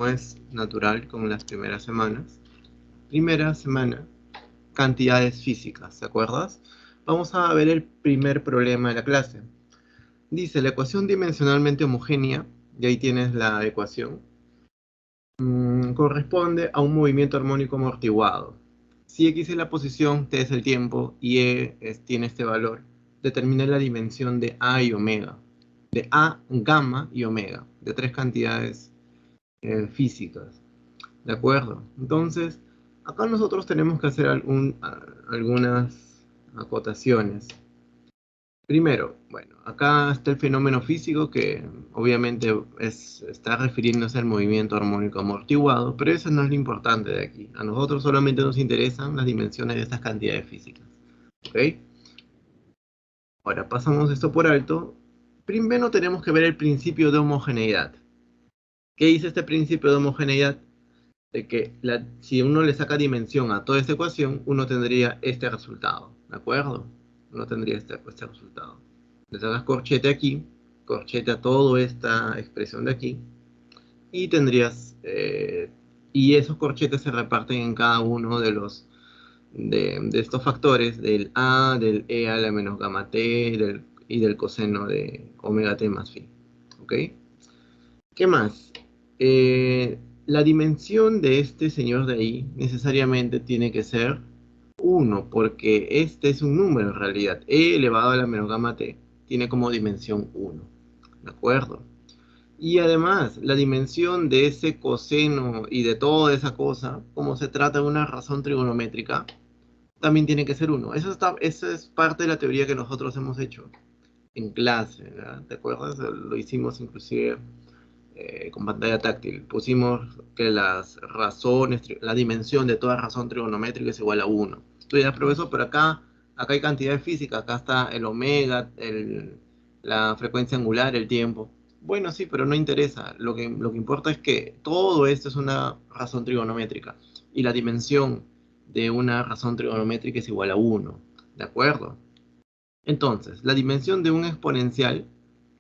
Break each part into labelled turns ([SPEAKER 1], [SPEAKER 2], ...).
[SPEAKER 1] como es natural como en las primeras semanas. Primera semana, cantidades físicas, ¿te acuerdas? Vamos a ver el primer problema de la clase. Dice, la ecuación dimensionalmente homogénea, y ahí tienes la ecuación, corresponde a un movimiento armónico amortiguado. Si x es la posición, t es el tiempo, y tiene este valor, determina la dimensión de a y omega, de a, gamma y omega, de tres cantidades físicas. ¿De acuerdo? Entonces, acá nosotros tenemos que hacer algunas acotaciones. Primero, bueno, acá está el fenómeno físico que obviamente está refiriéndose al movimiento armónico amortiguado, pero eso no es lo importante de aquí. A nosotros solamente nos interesan las dimensiones de estas cantidades físicas. ¿Ok? Ahora, pasamos esto por alto. Primero tenemos que ver el principio de homogeneidad. ¿Qué dice este principio de homogeneidad? De que si uno le saca dimensión a toda esta ecuación, uno tendría este resultado, ¿de acuerdo? Uno tendría este resultado. Le sacas corchete aquí, corchete a toda esta expresión de aquí, y tendrías, y esos corchetes se reparten en cada uno de estos factores, del A, del E a la menos gamma t, y del coseno de omega t más phi, ¿ok? ¿Qué más? La dimensión de este señor de ahí necesariamente tiene que ser 1, porque este es un número en realidad. E elevado a la menos gamma t tiene como dimensión 1. ¿De acuerdo? Y además, la dimensión de ese coseno y de toda esa cosa, como se trata de una razón trigonométrica, también tiene que ser 1. Eso es parte de la teoría que nosotros hemos hecho en clase, ¿verdad? ¿Te acuerdas? Lo hicimos inclusive con pantalla táctil. Pusimos que la dimensión de toda razón trigonométrica es igual a 1. Tú dirás, profesor, pero acá hay cantidades físicas, acá está el omega, la frecuencia angular, el tiempo. Bueno, sí, pero no interesa. Lo que importa es que todo esto es una razón trigonométrica y la dimensión de una razón trigonométrica es igual a 1. ¿De acuerdo? Entonces, la dimensión de un exponencial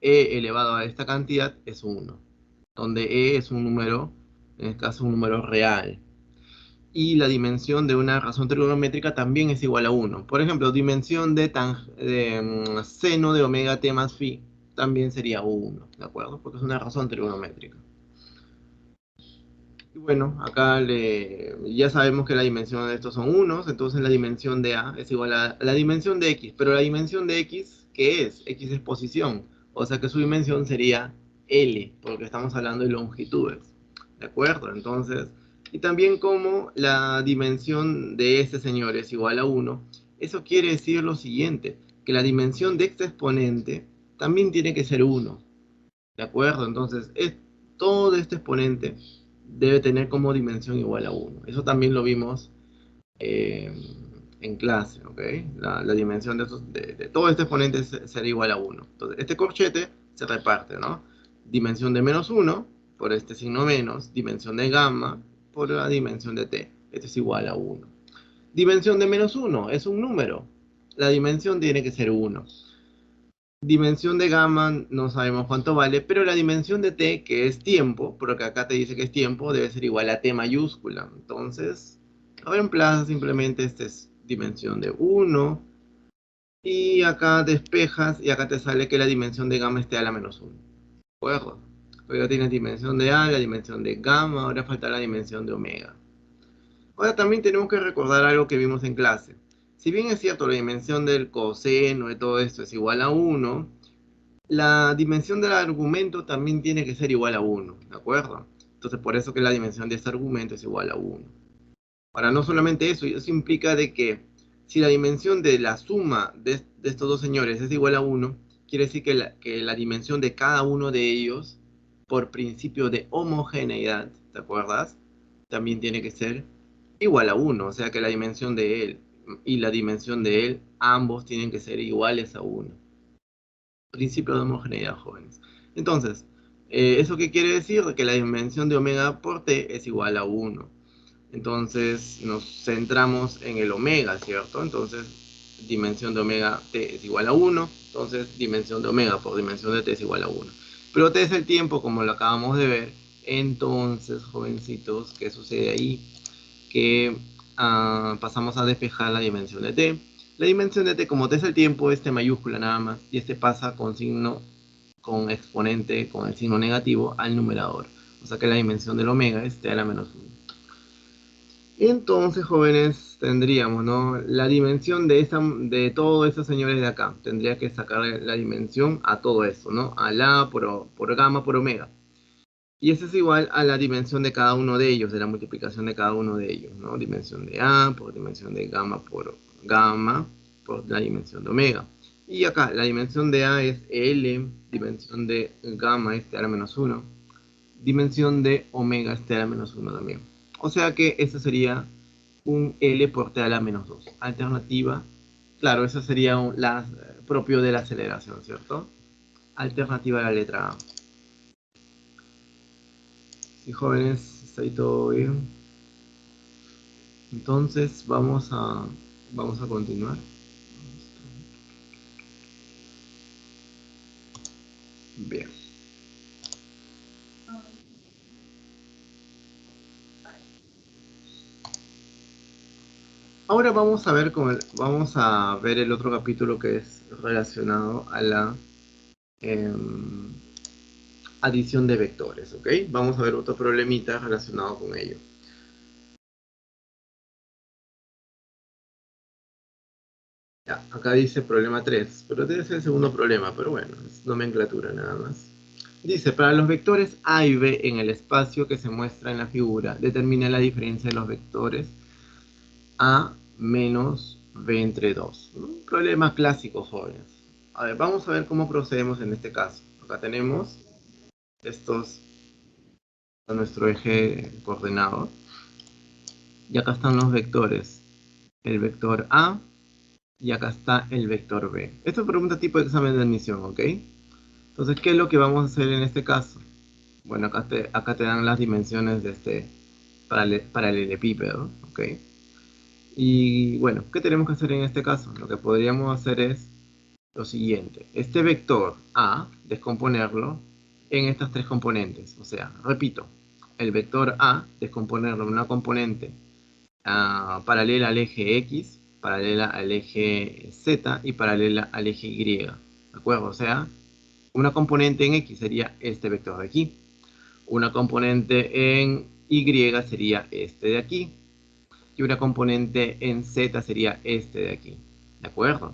[SPEAKER 1] e elevado a esta cantidad es 1, donde e es un número, en este caso un número real. Y la dimensión de una razón trigonométrica también es igual a 1. Por ejemplo, dimensión de seno de omega t más phi también sería 1, ¿de acuerdo? Porque es una razón trigonométrica. Y bueno, acá ya sabemos que la dimensión de estos son unos, entonces la dimensión de A es igual a la dimensión de X, pero la dimensión de X, ¿qué es? X es posición, o sea que su dimensión sería L, porque estamos hablando de longitudes, ¿de acuerdo? Entonces, y también como la dimensión de este señor es igual a 1, eso quiere decir lo siguiente, que la dimensión de este exponente también tiene que ser 1, ¿de acuerdo? Entonces, todo este exponente debe tener como dimensión igual a 1. Eso también lo vimos eh, en clase, ¿ok? La dimensión de todo este exponente será igual a 1. Entonces, este corchete se reparte, ¿no? Dimensión de menos 1 por este signo menos, dimensión de gamma por la dimensión de t. Esto es igual a 1. Dimensión de menos 1 es un número. La dimensión tiene que ser 1. Dimensión de gamma no sabemos cuánto vale, pero la dimensión de t, que es tiempo, porque acá te dice que es tiempo, debe ser igual a t mayúscula. Entonces, reemplaza simplemente esta es dimensión de 1, y acá despejas, y acá te sale que la dimensión de gamma esté a la menos 1. ¿De acuerdo? Luego tienes dimensión de a, la dimensión de gamma, ahora falta la dimensión de omega. Ahora también tenemos que recordar algo que vimos en clase. Si bien es cierto, la dimensión del coseno de todo esto es igual a 1, la dimensión del argumento también tiene que ser igual a 1, ¿de acuerdo? Entonces, por eso que la dimensión de este argumento es igual a 1. Ahora, no solamente eso implica de que si la dimensión de la suma de estos dos señores es igual a 1, quiere decir que la dimensión de cada uno de ellos, por principio de homogeneidad, ¿te acuerdas? También tiene que ser igual a 1, o sea que la dimensión de él y la dimensión de él, ambos tienen que ser iguales a 1. Principio de homogeneidad, jóvenes. Entonces, ¿eso qué quiere decir? Que la dimensión de omega por t es igual a 1. Entonces, nos centramos en el omega, ¿cierto? Entonces, dimensión de omega t es igual a 1. Entonces, dimensión de omega por dimensión de t es igual a 1. Pero t es el tiempo, como lo acabamos de ver, Entonces, jovencitos, ¿qué sucede ahí? Que pasamos a despejar la dimensión de t. La dimensión de t, como t es el tiempo, es t mayúscula nada más, y este pasa con signo, con exponente, con el signo negativo al numerador. O sea que la dimensión del omega es t a la menos 1. Entonces, jóvenes, tendríamos, ¿no? La dimensión de todos estos señores de acá. Tendría que sacar la dimensión a todo eso, ¿no? A la por gamma por omega. Y eso es igual a la dimensión de cada uno de ellos, de la multiplicación de cada uno de ellos, ¿no? Dimensión de A por dimensión de gamma por la dimensión de omega. Y acá la dimensión de A es L, dimensión de gamma es t a la menos 1, dimensión de omega es t a la menos 1 también. O sea que eso sería un L por t a la menos 2. Alternativa, claro, eso sería propio de la aceleración, ¿cierto? Alternativa a la letra A. Sí, jóvenes, está ahí todo bien. Entonces vamos a continuar. Bien. Ahora vamos a ver el otro capítulo que es relacionado a la adición de vectores, ¿ok? Vamos a ver otro problemita relacionado con ello. Ya, acá dice problema 3, pero debe ser el segundo problema, pero bueno, es nomenclatura nada más. Dice, para los vectores A y B en el espacio que se muestra en la figura, determina la diferencia de los vectores A menos B entre 2. Un problema clásico, jóvenes. A ver, vamos a ver cómo procedemos en este caso. Acá tenemos estos a nuestro eje coordenado. Y acá están los vectores. El vector A y acá está el vector B. Esto es pregunta tipo de examen de admisión, ¿ok? Entonces, ¿qué es lo que vamos a hacer en este caso? Bueno, acá te dan las dimensiones de este paralelepípedo, ¿ok? Y bueno, ¿qué tenemos que hacer en este caso? Lo que podríamos hacer es lo siguiente. Este vector A, descomponerlo en estas tres componentes. O sea, repito, el vector A, descomponerlo en una componente paralela al eje X, paralela al eje Z y paralela al eje Y. ¿De acuerdo? O sea, una componente en X sería este vector de aquí. Una componente en Y sería este de aquí. Y una componente en Z sería este de aquí. ¿De acuerdo?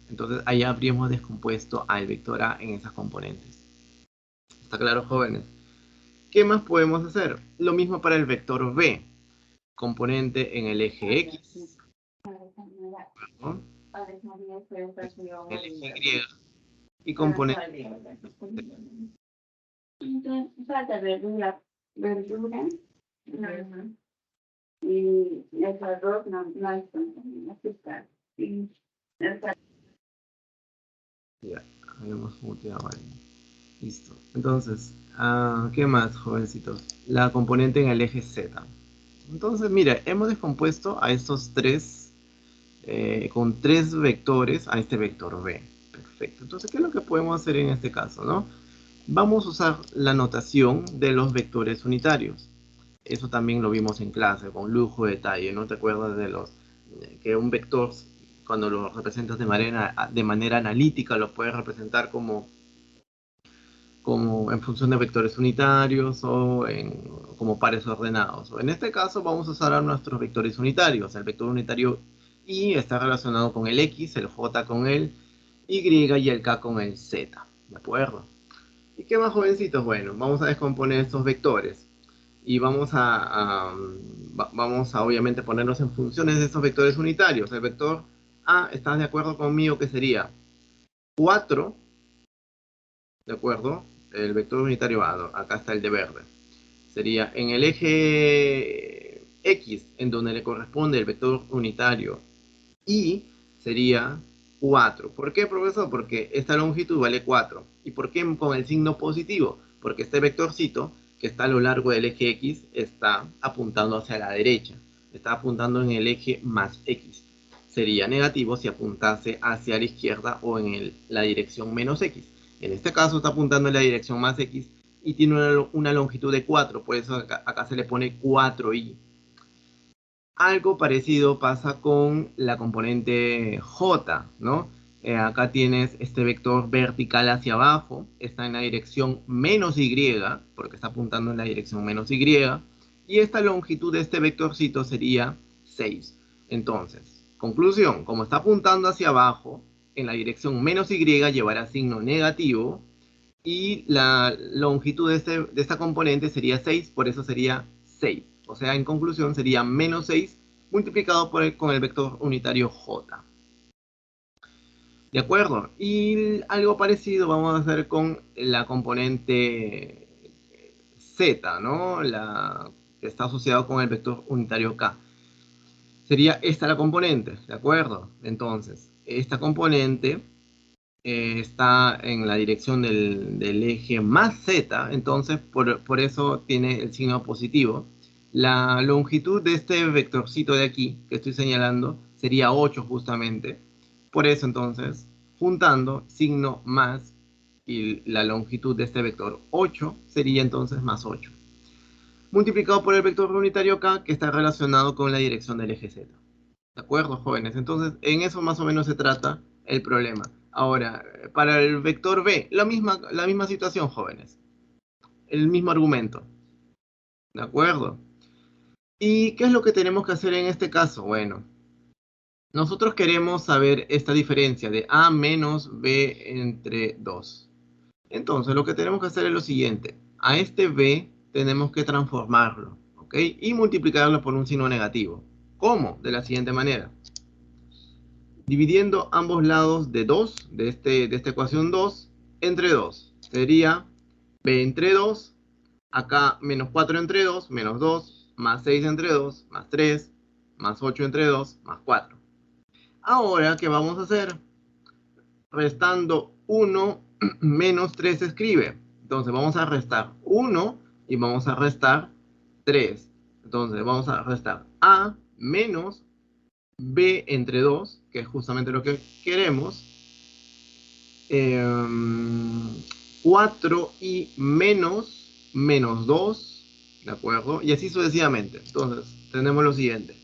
[SPEAKER 1] Entonces ahí habríamos descompuesto al vector A en esas componentes. ¿Está claro, jóvenes? ¿Qué más podemos hacer? Lo mismo para el vector B. Componente en el eje X, ¿no? El eje Y componente.
[SPEAKER 2] Falta verdura, y el arroz no hay azúcar.
[SPEAKER 1] Ya, habíamos muteado ahí. Listo. Entonces, ¿qué más, jovencitos? La componente en el eje Z. Entonces, mira, hemos descompuesto a estos tres, con tres vectores, a este vector B. Perfecto. Entonces, ¿qué es lo que podemos hacer en este caso, no? Vamos a usar la notación de los vectores unitarios. Eso también lo vimos en clase, con lujo de detalle, ¿no? ¿Te acuerdas de que un vector, cuando lo representas de manera analítica, lo puedes representar como en función de vectores unitarios o como pares ordenados? En este caso vamos a usar a nuestros vectores unitarios. El vector unitario Y está relacionado con el X, el J con el Y y el K con el Z. ¿De acuerdo? ¿Y qué más, jovencitos? Bueno, vamos a descomponer estos vectores. Y vamos a obviamente ponerlos en funciones de estos vectores unitarios. El vector A, ¿estás de acuerdo conmigo que sería 4? ¿De acuerdo? El vector unitario A, ¿no? Acá está el de verde. Sería en el eje X, en donde le corresponde el vector unitario Y, sería 4. ¿Por qué, profesor? Porque esta longitud vale 4. ¿Y por qué con el signo positivo? Porque este vectorcito que está a lo largo del eje X está apuntando hacia la derecha. Está apuntando en el eje más X. Sería negativo si apuntase hacia la izquierda o en la dirección menos X. En este caso está apuntando en la dirección más X y tiene una longitud de 4, por eso acá se le pone 4i. Algo parecido pasa con la componente j, ¿no? Acá tienes este vector vertical hacia abajo, está en la dirección menos y, porque está apuntando en la dirección menos y, y esta longitud de este vectorcito sería 6. Entonces, conclusión, como está apuntando hacia abajo, en la dirección menos y llevará signo negativo, y la longitud de esta componente sería 6, por eso sería 6. O sea, en conclusión sería menos 6 multiplicado con el vector unitario j. ¿De acuerdo? Y algo parecido vamos a hacer con la componente z, ¿no? La que está asociada con el vector unitario k. Sería esta la componente, ¿de acuerdo? Entonces, esta componente está en la dirección del eje más z, entonces por eso tiene el signo positivo. La longitud de este vectorcito de aquí, que estoy señalando, sería 8 justamente. Por eso entonces, juntando signo más y la longitud de este vector 8, sería entonces más 8. Multiplicado por el vector unitario k, que está relacionado con la dirección del eje z. ¿De acuerdo, jóvenes? Entonces, en eso más o menos se trata el problema. Ahora, para el vector b, la misma situación, jóvenes. El mismo argumento. ¿De acuerdo? ¿Y qué es lo que tenemos que hacer en este caso? Bueno, nosotros queremos saber esta diferencia de a menos b entre 2. Entonces, lo que tenemos que hacer es lo siguiente. A este b tenemos que transformarlo, ¿ok? Y multiplicarlo por un signo negativo. ¿Cómo? De la siguiente manera. Dividiendo ambos lados de 2, de esta ecuación 2, entre 2. Sería b entre 2, acá menos 4 entre 2, menos 2, más 6 entre 2, más 3, más 8 entre 2, más 4. Ahora, ¿qué vamos a hacer? Restando 1 menos 3 se escribe. Entonces vamos a restar 1 y vamos a restar 3. Entonces vamos a restar a menos b entre 2, que es justamente lo que queremos, 4 y menos 2, ¿de acuerdo? Y así sucesivamente. Entonces, tenemos lo siguiente.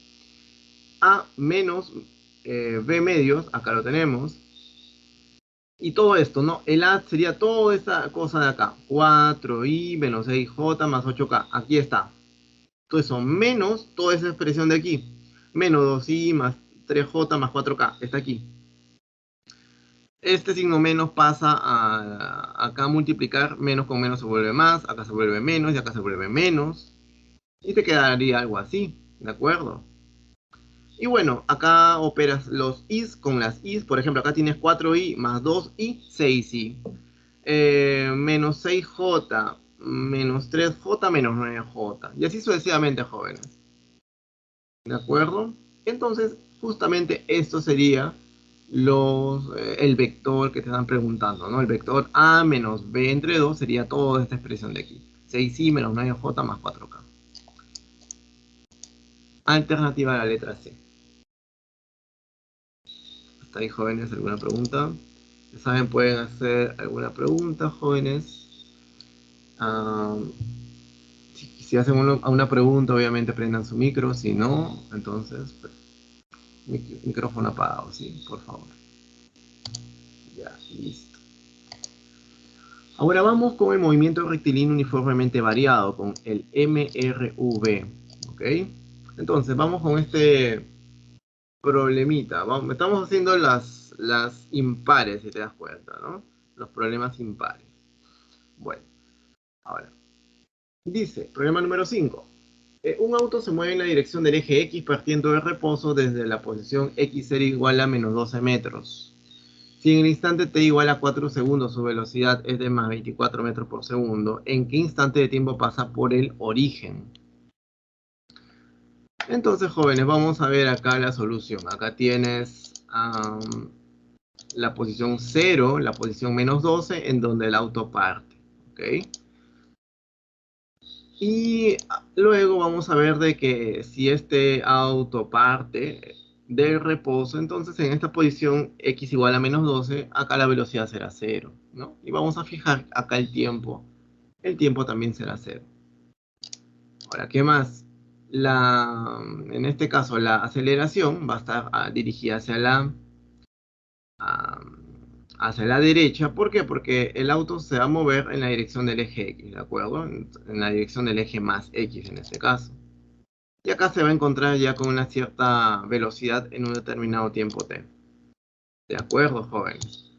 [SPEAKER 1] A menos b medios, acá lo tenemos. Y todo esto, ¿no? El A sería toda esta cosa de acá. 4i menos 6j más 8k. Aquí está. Todo eso menos toda esa expresión de aquí. Menos 2i más 3j más 4k. Está aquí. Este signo menos pasa a acá a multiplicar. Menos con menos se vuelve más. Acá se vuelve menos y acá se vuelve menos. Y te quedaría algo así. ¿De acuerdo? Y bueno, acá operas los i's con las i's. Por ejemplo, acá tienes 4i más 2i, 6i. Menos 6j, menos 3j, menos 9j. Y así sucesivamente, jóvenes. ¿De acuerdo? Entonces, justamente esto sería el vector que te están preguntando, ¿no? El vector a menos b entre 2 sería toda esta expresión de aquí. 6i menos 9j más 4k. Alternativa a la letra C. ¿Hasta ahí, jóvenes? ¿Alguna pregunta? Ya saben, pueden hacer alguna pregunta, jóvenes. Si hacen una pregunta, obviamente prendan su micro. Si no, entonces, micrófono apagado, ¿sí? Por favor. Ya, listo. Ahora vamos con el movimiento rectilíneo uniformemente variado, con el MRV. ¿Ok? Entonces, vamos con este problemita. Estamos haciendo las impares, si te das cuenta, ¿no? Los problemas impares. Bueno, ahora. Dice, problema número 5. Un auto se mueve en la dirección del eje X partiendo de reposo desde la posición X0 igual a menos 12 metros. Si en el instante t igual a 4 segundos su velocidad es de más 24 metros por segundo, ¿en qué instante de tiempo pasa por el origen? Entonces, jóvenes, vamos a ver acá la solución. Acá tienes la posición 0, la posición menos 12, en donde el auto parte. ¿Ok? Y luego vamos a ver de que si este auto parte del reposo, entonces en esta posición x igual a menos 12, acá la velocidad será 0, ¿no? Y vamos a fijar acá el tiempo el tiempo también será 0. Ahora, ¿qué más? En este caso, la aceleración va a estar dirigida a- hacia la derecha. ¿Por qué? Porque el auto se va a mover en la dirección del eje X, ¿de acuerdo? En la dirección del eje más X en este caso. Y acá se va a encontrar ya con una cierta velocidad en un determinado tiempo t. ¿De acuerdo, jóvenes?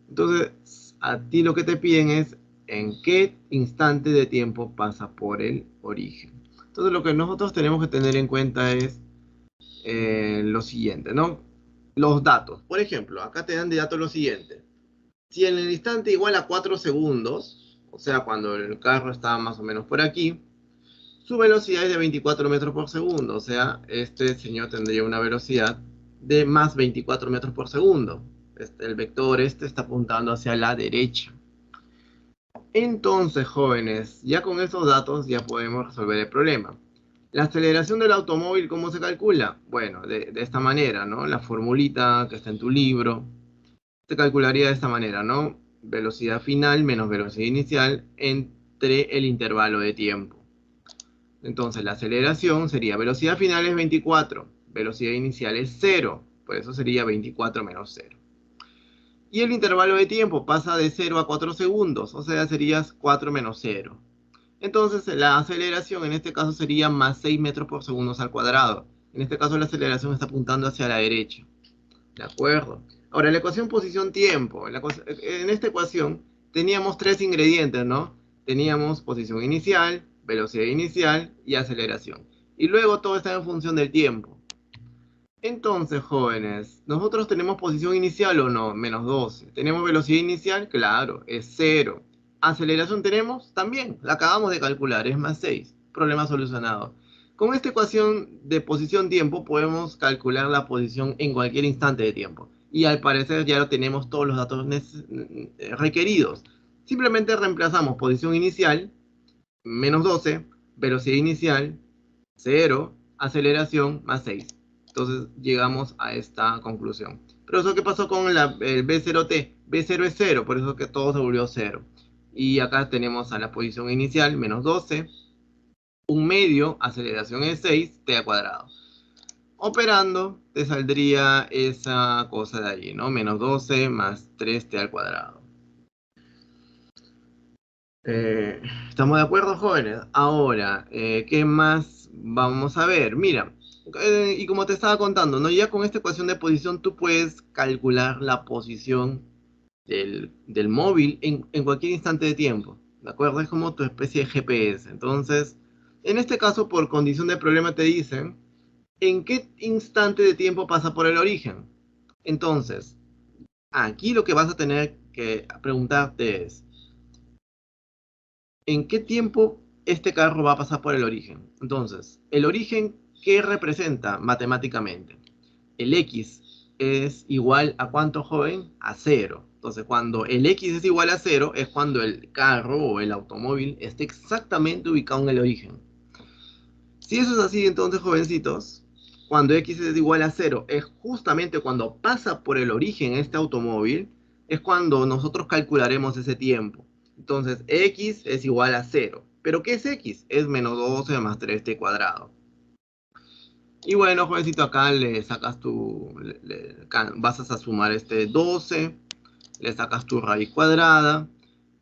[SPEAKER 1] Entonces, a ti lo que te piden es en qué instante de tiempo pasa por el origen. Entonces, lo que nosotros tenemos que tener en cuenta es lo siguiente, ¿no? Los datos. Por ejemplo, acá te dan de datos lo siguiente. Si en el instante igual a 4 segundos, o sea, cuando el carro está más o menos por aquí, su velocidad es de 24 metros por segundo, o sea, este señor tendría una velocidad de más 24 metros por segundo. El vector este está apuntando hacia la derecha. Entonces, jóvenes, ya con esos datos ya podemos resolver el problema. La aceleración del automóvil, ¿cómo se calcula? Bueno, de esta manera, ¿no? La formulita que está en tu libro se calcularía de esta manera, ¿no? Velocidad final menos velocidad inicial entre el intervalo de tiempo. Entonces la aceleración sería velocidad final es 24, velocidad inicial es 0, por eso sería 24 menos 0. Y el intervalo de tiempo pasa de 0 a 4 segundos, o sea, sería 4 menos 0. Entonces la aceleración en este caso sería más 6 metros por segundo al cuadrado. En este caso la aceleración está apuntando hacia la derecha. ¿De acuerdo? Ahora, la ecuación posición-tiempo. En esta ecuación teníamos tres ingredientes, ¿no? Teníamos posición inicial, velocidad inicial y aceleración. Y luego todo está en función del tiempo. Entonces, jóvenes, ¿nosotros tenemos posición inicial o no? Menos 12. ¿Tenemos velocidad inicial? Claro, es 0. ¿Aceleración tenemos? También, la acabamos de calcular, es más 6. Problema solucionado. Con esta ecuación de posición-tiempo podemos calcular la posición en cualquier instante de tiempo. Y al parecer ya lo tenemos todos los datos requeridos. Simplemente reemplazamos posición inicial, menos 12, velocidad inicial, 0, aceleración, más 6. Entonces llegamos a esta conclusión. Pero eso, ¿qué pasó con el B0T? B0 es 0, por eso que todo se volvió 0. Y acá tenemos a la posición inicial, menos 12, un medio, aceleración es 6, t al cuadrado. Operando, te saldría esa cosa de allí, ¿no? Menos 12 más 3t al cuadrado. ¿Estamos de acuerdo, jóvenes? Ahora, ¿qué más vamos a ver? Mira, y como te estaba contando, ¿no? Ya con esta ecuación de posición tú puedes calcular la posición del móvil en cualquier instante de tiempo, ¿de acuerdo? Es como tu especie de GPS. Entonces, en este caso, por condición de problema te dicen, ¿en qué instante de tiempo pasa por el origen? Entonces, aquí lo que vas a tener que preguntarte es, ¿en qué tiempo este carro va a pasar por el origen? Entonces, el origen, ¿qué representa matemáticamente? El X es igual a ¿cuánto, joven? A 0. Entonces, cuando el X es igual a 0, es cuando el carro o el automóvil esté exactamente ubicado en el origen. Si eso es así, entonces, jovencitos, cuando X es igual a 0, es justamente cuando pasa por el origen este automóvil, es cuando nosotros calcularemos ese tiempo. Entonces, X es igual a 0. ¿Pero qué es X? Es menos 12 más 3t cuadrado. Y bueno, jovencito, acá le sacas vas a sumar este 12, le sacas tu raíz cuadrada,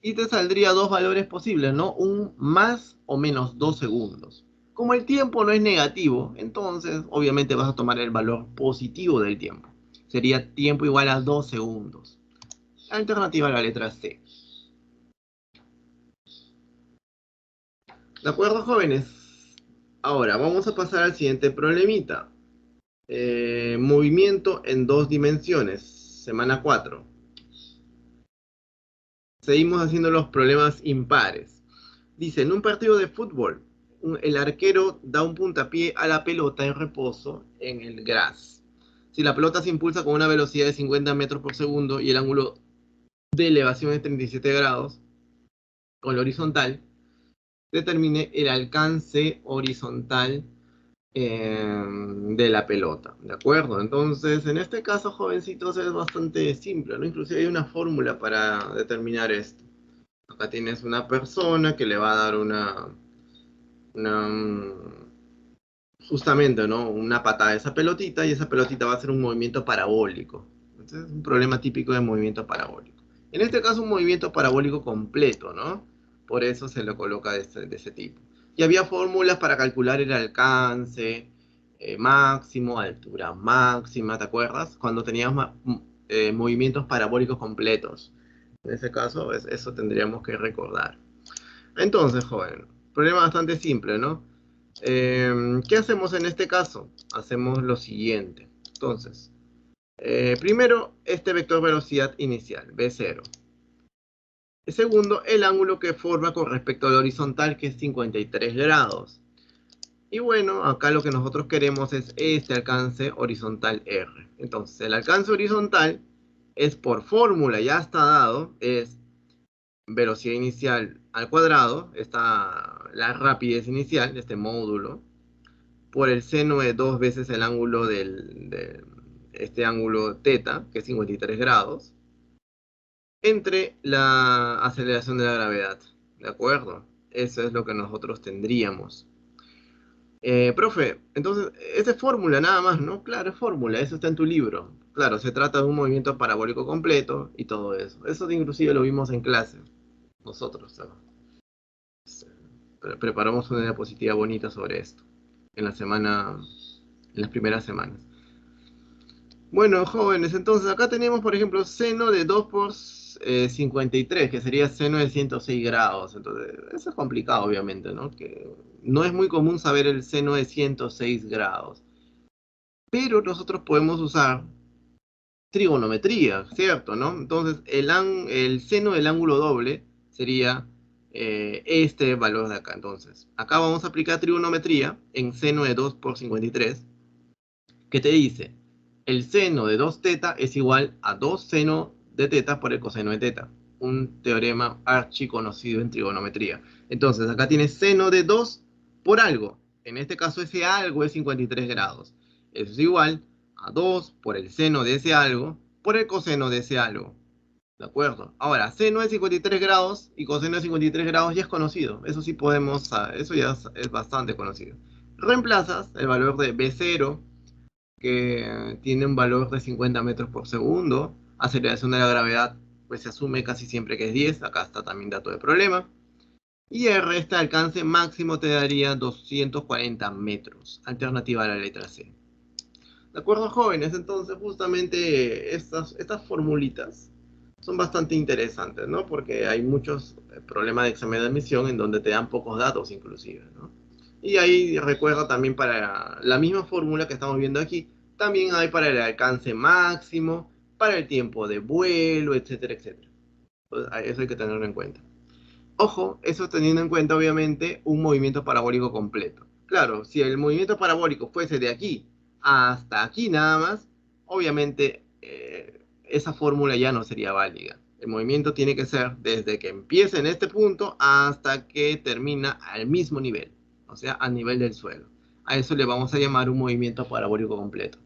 [SPEAKER 1] y te saldría dos valores posibles, ¿no? Un más o menos 2 segundos. Como el tiempo no es negativo, entonces obviamente vas a tomar el valor positivo del tiempo. Sería tiempo igual a 2 segundos. Alternativa a la letra C. ¿De acuerdo, jóvenes? Ahora, vamos a pasar al siguiente problemita. Movimiento en dos dimensiones. Semana 4. Seguimos haciendo los problemas impares. Dice, en un partido de fútbol, el arquero da un puntapié a la pelota en reposo en el gras. Si la pelota se impulsa con una velocidad de 50 metros por segundo y el ángulo de elevación es 37 grados, con la horizontal, determine el alcance horizontal de la pelota, ¿de acuerdo? Entonces, en este caso, jovencitos, es bastante simple, ¿no? Inclusive hay una fórmula para determinar esto. Acá tienes una persona que le va a dar justamente, ¿no? Una patada a esa pelotita y esa pelotita va a hacer un movimiento parabólico. Entonces es un problema típico de movimiento parabólico. En este caso un movimiento parabólico completo, ¿no? Por eso se lo coloca de ese tipo. Y había fórmulas para calcular el alcance máximo, altura máxima, ¿te acuerdas? Cuando teníamos movimientos parabólicos completos. En ese caso, eso tendríamos que recordar. Entonces, joven, problema bastante simple, ¿no? ¿Qué hacemos en este caso? Hacemos lo siguiente. Entonces, primero, este vector velocidad inicial, V0. Segundo, el ángulo que forma con respecto al horizontal, que es 53 grados. Y bueno, acá lo que nosotros queremos es este alcance horizontal R. Entonces, el alcance horizontal es por fórmula, ya está dado, es velocidad inicial al cuadrado, está la rapidez inicial de este módulo, por el seno de dos veces el ángulo de este ángulo teta, que es 53 grados, entre la aceleración de la gravedad. ¿De acuerdo? Eso es lo que nosotros tendríamos. Profe, entonces, esa es fórmula nada más, ¿no? Claro, es fórmula, eso está en tu libro. Claro, se trata de un movimiento parabólico completo y todo eso. Eso inclusive lo vimos en clase, nosotros, ¿sabes? Preparamos una diapositiva bonita sobre esto en las primeras semanas. Bueno, jóvenes, entonces acá tenemos, por ejemplo, seno de 2 por 53, que sería seno de 106 grados. Entonces, eso es complicado, obviamente, ¿no? Que no es muy común saber el seno de 106 grados. Pero nosotros podemos usar trigonometría, ¿cierto? ¿No? Entonces, el seno del ángulo doble sería este valor de acá. Entonces, acá vamos a aplicar trigonometría en seno de 2 por 53, que te dice, el seno de 2 teta es igual a 2 seno de teta por el coseno de teta. Un teorema archiconocido en trigonometría. Entonces, acá tienes seno de 2 por algo. En este caso, ese algo es 53 grados. Eso es igual a 2 por el seno de ese algo por el coseno de ese algo. ¿De acuerdo? Ahora, seno de 53 grados y coseno de 53 grados ya es conocido. Eso sí podemos, eso ya es bastante conocido. Reemplazas el valor de B0, que tiene un valor de 50 metros por segundo. Aceleración de la gravedad, pues se asume casi siempre que es 10. Acá está también dato de problema. Y R, este alcance máximo te daría 240 metros. Alternativa a la letra C. ¿De acuerdo, jóvenes? Entonces, justamente estas formulitas son bastante interesantes, ¿no? Porque hay muchos problemas de examen de admisión en donde te dan pocos datos, inclusive, ¿no? Y ahí recuerda también para la misma fórmula que estamos viendo aquí, también hay para el alcance máximo, para el tiempo de vuelo, etcétera, etcétera. Entonces, eso hay que tenerlo en cuenta. Ojo, eso teniendo en cuenta, obviamente, un movimiento parabólico completo. Claro, si el movimiento parabólico fuese de aquí hasta aquí nada más, obviamente esa fórmula ya no sería válida. El movimiento tiene que ser desde que empieza en este punto hasta que termina al mismo nivel, o sea, a nivel del suelo. A eso le vamos a llamar un movimiento parabólico completo.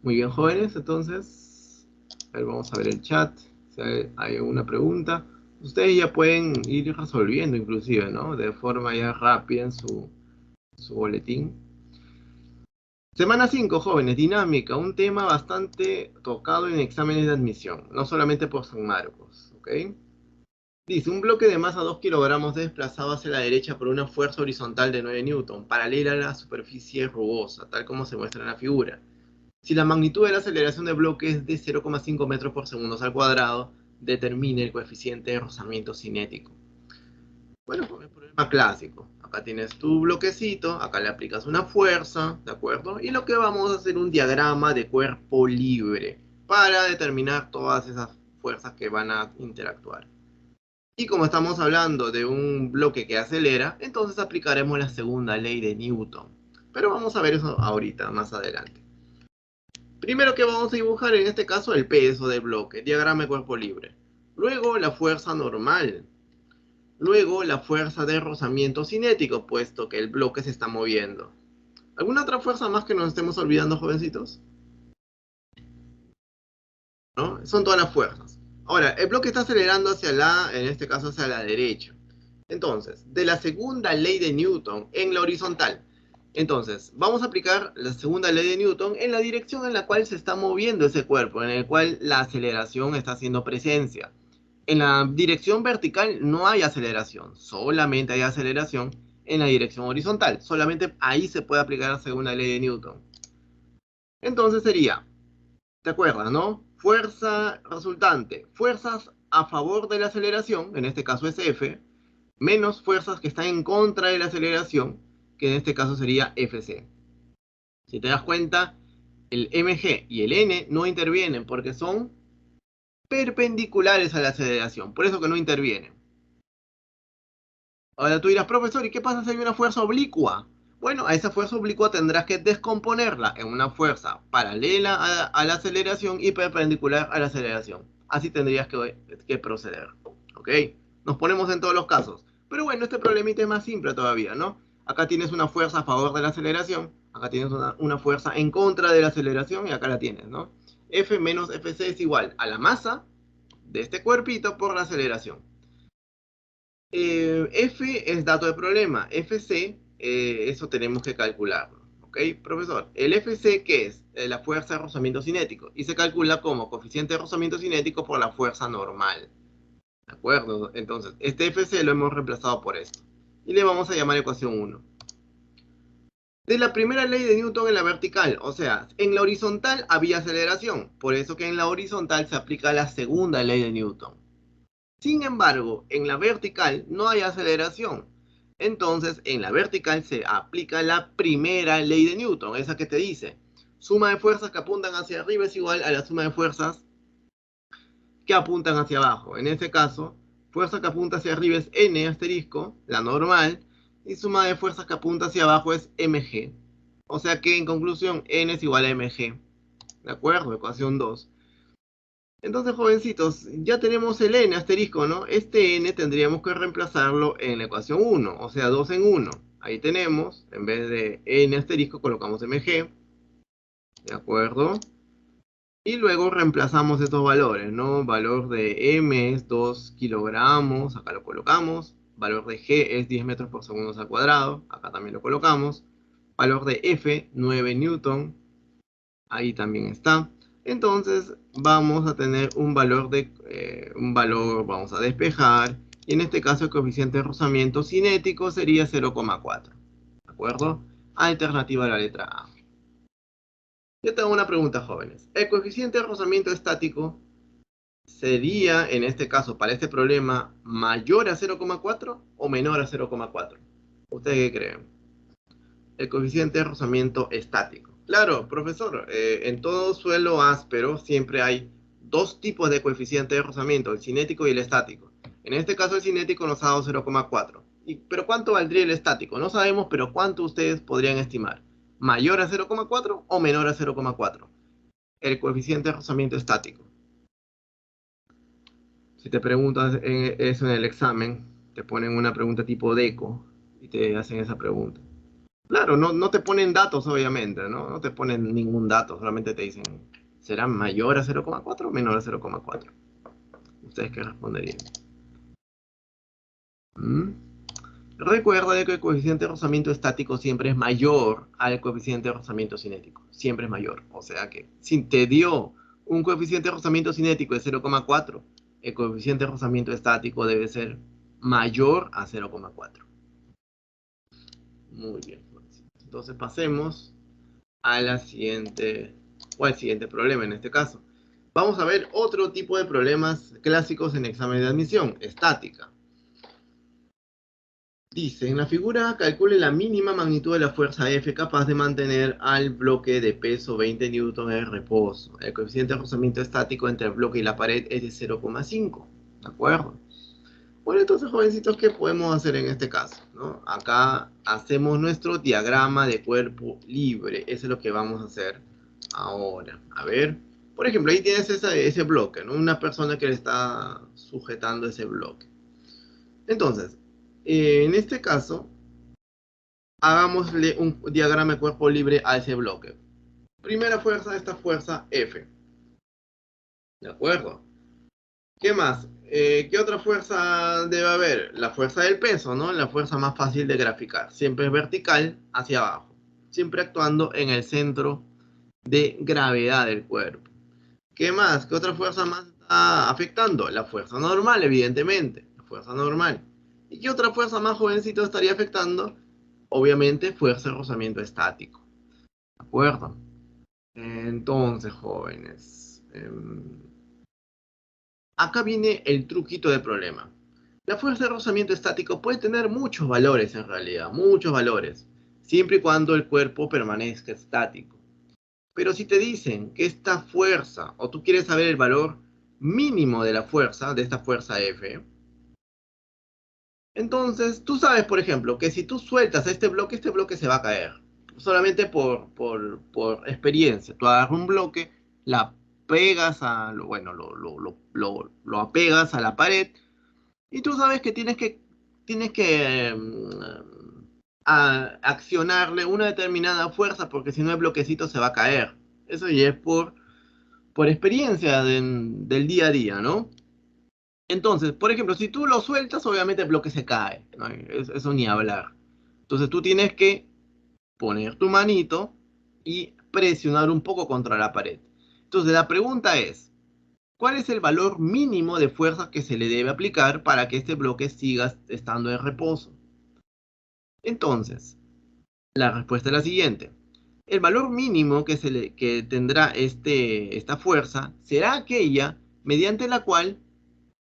[SPEAKER 1] Muy bien, jóvenes, entonces, a ver, vamos a ver el chat, si hay alguna pregunta. Ustedes ya pueden ir resolviendo inclusive, ¿no? De forma ya rápida en su boletín. Semana 5, jóvenes, dinámica, un tema bastante tocado en exámenes de admisión, no solamente por San Marcos, ¿ok? Dice, un bloque de masa 2 kilogramos es desplazado hacia la derecha por una fuerza horizontal de 9 newton, paralela a la superficie rugosa, tal como se muestra en la figura. Si la magnitud de la aceleración del bloque es de 0,5 metros por segundo al cuadrado, determine el coeficiente de rozamiento cinético. Bueno, pues el problema clásico. Acá tienes tu bloquecito, acá le aplicas una fuerza, ¿de acuerdo? Y lo que vamos a hacer un diagrama de cuerpo libre para determinar todas esas fuerzas que van a interactuar. Y como estamos hablando de un bloque que acelera, entonces aplicaremos la segunda ley de Newton. Pero vamos a ver eso ahorita, más adelante. Primero que vamos a dibujar en este caso el peso del bloque, diagrama de cuerpo libre. Luego la fuerza normal. Luego la fuerza de rozamiento cinético, puesto que el bloque se está moviendo. ¿Alguna otra fuerza más que nos estemos olvidando, jovencitos? ¿No? Son todas las fuerzas. Ahora, el bloque está acelerando hacia en este caso hacia la derecha. Entonces, de la segunda ley de Newton en la horizontal. Entonces, vamos a aplicar la segunda ley de Newton en la dirección en la cual se está moviendo ese cuerpo, en el cual la aceleración está haciendo presencia. En la dirección vertical no hay aceleración, solamente hay aceleración en la dirección horizontal. Solamente ahí se puede aplicar la segunda ley de Newton. Entonces sería, ¿te acuerdas, no? Fuerza resultante, fuerzas a favor de la aceleración, en este caso es F, menos fuerzas que están en contra de la aceleración, que en este caso sería Fc. Si te das cuenta, el mg y el n no intervienen porque son perpendiculares a la aceleración, por eso que no intervienen. Ahora tú dirás, profesor, ¿y qué pasa si hay una fuerza oblicua? Bueno, a esa fuerza oblicua tendrás que descomponerla en una fuerza paralela a la aceleración y perpendicular a la aceleración. Así tendrías que proceder. ¿Ok? Nos ponemos en todos los casos. Pero bueno, este problemita es más simple todavía, ¿no? Acá tienes una fuerza a favor de la aceleración, acá tienes una fuerza en contra de la aceleración y acá la tienes, ¿no? F menos Fc es igual a la masa de este cuerpito por la aceleración. F es dato de problema. FC, eso tenemos que calcularlo. ¿Ok, profesor? ¿El FC qué es? La fuerza de rozamiento cinético. Y se calcula como coeficiente de rozamiento cinético por la fuerza normal. ¿De acuerdo? Entonces, este FC lo hemos reemplazado por esto. Y le vamos a llamar ecuación 1. De la primera ley de Newton en la vertical, o sea, en la horizontal había aceleración. Por eso que en la horizontal se aplica la segunda ley de Newton. Sin embargo, en la vertical no hay aceleración. Entonces, en la vertical se aplica la primera ley de Newton, esa que te dice, suma de fuerzas que apuntan hacia arriba es igual a la suma de fuerzas que apuntan hacia abajo. En este caso, fuerza que apunta hacia arriba es n asterisco, la normal, y suma de fuerzas que apunta hacia abajo es mg. O sea que en conclusión, n es igual a mg. ¿De acuerdo? Ecuación 2. Entonces, jovencitos, ya tenemos el n asterisco, ¿no? Este n tendríamos que reemplazarlo en la ecuación 1, o sea, 2 en 1. Ahí tenemos, en vez de n asterisco, colocamos mg, ¿de acuerdo? Y luego reemplazamos estos valores, ¿no? Valor de m es 2 kilogramos, acá lo colocamos. Valor de g es 10 metros por segundo al cuadrado, acá también lo colocamos. Valor de f, 9 newton, ahí también está. Entonces vamos a tener un valor vamos a despejar, y en este caso el coeficiente de rozamiento cinético sería 0,4. ¿De acuerdo? Alternativa a la letra A. Yo tengo una pregunta, jóvenes. ¿El coeficiente de rozamiento estático sería, en este caso, para este problema, mayor a 0,4 o menor a 0,4? ¿Ustedes qué creen? El coeficiente de rozamiento estático. Claro, profesor, en todo suelo áspero siempre hay dos tipos de coeficiente de rozamiento, el cinético y el estático. En este caso el cinético nos ha dado 0,4. ¿Pero cuánto valdría el estático? No sabemos, pero ¿cuánto ustedes podrían estimar? ¿Mayor a 0,4 o menor a 0,4? El coeficiente de rozamiento estático. Si te preguntas eso en el examen, te ponen una pregunta tipo DECO y te hacen esa pregunta. Claro, no te ponen datos, obviamente, ¿no? No te ponen ningún dato, solamente te dicen, ¿será mayor a 0,4 o menor a 0,4? ¿Ustedes qué responderían? ¿Mm? Recuerda que el coeficiente de rozamiento estático siempre es mayor al coeficiente de rozamiento cinético. Siempre es mayor. O sea que si te dio un coeficiente de rozamiento cinético de 0,4, el coeficiente de rozamiento estático debe ser mayor a 0,4. Muy bien. Entonces pasemos a la siguiente, o al siguiente problema en este caso. Vamos a ver otro tipo de problemas clásicos en examen de admisión, estática. Dice, en la figura calcule la mínima magnitud de la fuerza F capaz de mantener al bloque de peso 20 newton en reposo. El coeficiente de rozamiento estático entre el bloque y la pared es de 0,5. ¿De acuerdo? Bueno, entonces, jovencitos, ¿qué podemos hacer en este caso? ¿No? Acá hacemos nuestro diagrama de cuerpo libre. Eso es lo que vamos a hacer ahora. A ver, por ejemplo, ahí tienes ese bloque, ¿no? Una persona que le está sujetando ese bloque. Entonces, en este caso, hagámosle un diagrama de cuerpo libre a ese bloque. Primera fuerza, esta fuerza F. ¿De acuerdo? ¿Qué más? ¿Qué otra fuerza debe haber? La fuerza del peso, ¿no? La fuerza más fácil de graficar. Siempre es vertical hacia abajo. Siempre actuando en el centro de gravedad del cuerpo. ¿Qué más? ¿Qué otra fuerza más está afectando? La fuerza normal, evidentemente. La fuerza normal. ¿Y qué otra fuerza más jovencito estaría afectando? Obviamente, fuerza de rozamiento estático. ¿De acuerdo? Entonces, jóvenes. Acá viene el truquito del problema. La fuerza de rozamiento estático puede tener muchos valores en realidad, muchos valores, siempre y cuando el cuerpo permanezca estático. Pero si te dicen que esta fuerza, o tú quieres saber el valor mínimo de la fuerza, de esta fuerza F, entonces tú sabes, por ejemplo, que si tú sueltas este bloque se va a caer. Solamente por experiencia. Tú agarras un bloque, la pegas a, bueno, lo apegas a la pared. Y tú sabes que accionarle una determinada fuerza porque si no el bloquecito se va a caer. Eso ya es por experiencia del día a día, ¿no? Entonces, por ejemplo, si tú lo sueltas, obviamente el bloque se cae, ¿no? Eso ni hablar. Entonces tú tienes que poner tu manito y presionar un poco contra la pared. Entonces la pregunta es, ¿cuál es el valor mínimo de fuerza que se le debe aplicar para que este bloque siga estando en reposo? Entonces, la respuesta es la siguiente. El valor mínimo que tendrá esta fuerza será aquella mediante la cual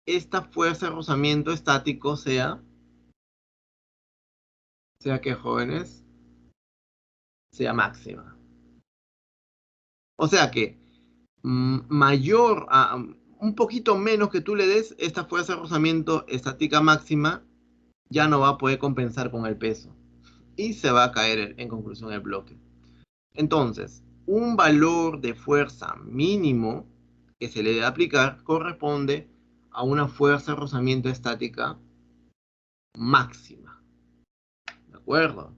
[SPEAKER 1] esta fuerza de rozamiento estático sea que jóvenes, sea máxima. O sea que un poquito menos que tú le des, esta fuerza de rozamiento estática máxima ya no va a poder compensar con el peso y se va a caer en conclusión el bloque. Entonces, un valor de fuerza mínimo que se le debe aplicar corresponde a una fuerza de rozamiento estática máxima. ¿De acuerdo?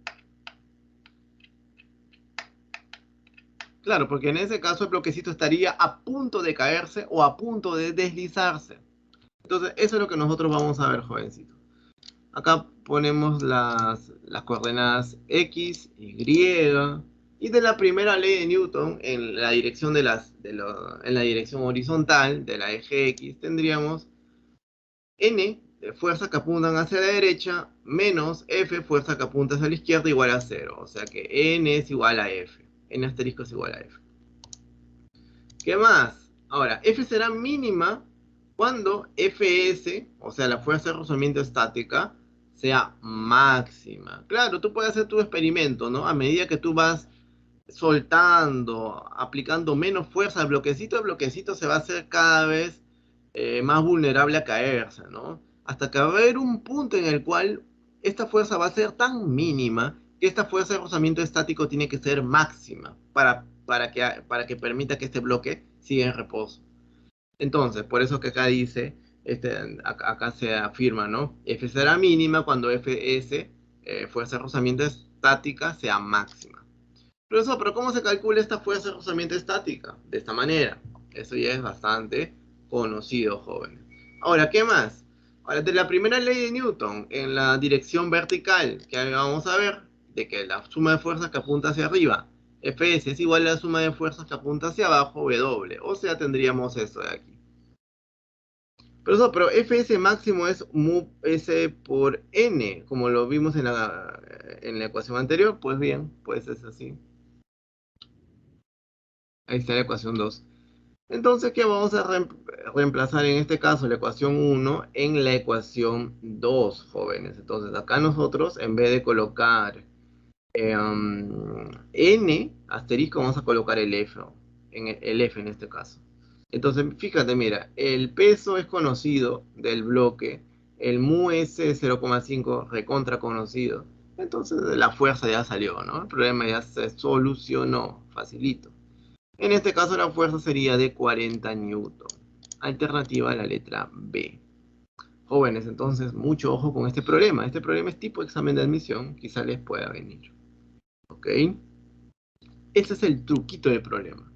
[SPEAKER 1] Claro, porque en ese caso el bloquecito estaría a punto de caerse o a punto de deslizarse. Entonces, eso es lo que nosotros vamos a ver, jovencito. Acá ponemos las coordenadas X, Y, y de la primera ley de Newton, en la dirección en la dirección horizontal de la eje X, tendríamos N, de fuerza que apuntan hacia la derecha, menos F, fuerza que apunta hacia la izquierda, igual a 0. O sea que N es igual a F. N asterisco es igual a F. ¿Qué más? Ahora, F será mínima cuando Fs, o sea, la fuerza de rozamiento estática, sea máxima. Claro, tú puedes hacer tu experimento, ¿no? A medida que tú vas soltando, aplicando menos fuerza al bloquecito, el bloquecito se va a hacer cada vez más vulnerable a caerse, ¿no? Hasta que va a haber un punto en el cual esta fuerza va a ser tan mínima que esta fuerza de rozamiento estático tiene que ser máxima para que permita que este bloque siga en reposo. Entonces, por eso que acá dice, acá se afirma, ¿no? F será mínima cuando Fs, fuerza de rozamiento estática, sea máxima. Profesor, pero ¿cómo se calcula esta fuerza de rozamiento estática? De esta manera. Eso ya es bastante conocido, jóvenes. Ahora, ¿qué más? Ahora, de la primera ley de Newton, en la dirección vertical, que vamos a ver, de que la suma de fuerzas que apunta hacia arriba, Fs, es igual a la suma de fuerzas que apunta hacia abajo, W. O sea, tendríamos esto de aquí. Pero Fs máximo es mu S por N, como lo vimos en la ecuación anterior. Pues bien, pues es así. Ahí está la ecuación 2. Entonces, ¿qué vamos a reemplazar en este caso? La ecuación 1 en la ecuación 2, jóvenes. Entonces, acá nosotros, en vez de colocar n asterisco, vamos a colocar el f, el f en este caso. Entonces, fíjate, mira, el peso es conocido del bloque, el mu s es 0,5 recontra conocido. Entonces, la fuerza ya salió, ¿no? El problema ya se solucionó, facilito. En este caso la fuerza sería de 40 newton. Alternativa a la letra B. Jóvenes, entonces mucho ojo con este problema. Este problema es tipo examen de admisión, quizá les pueda venir. ¿Ok? Ese es el truquito del problema.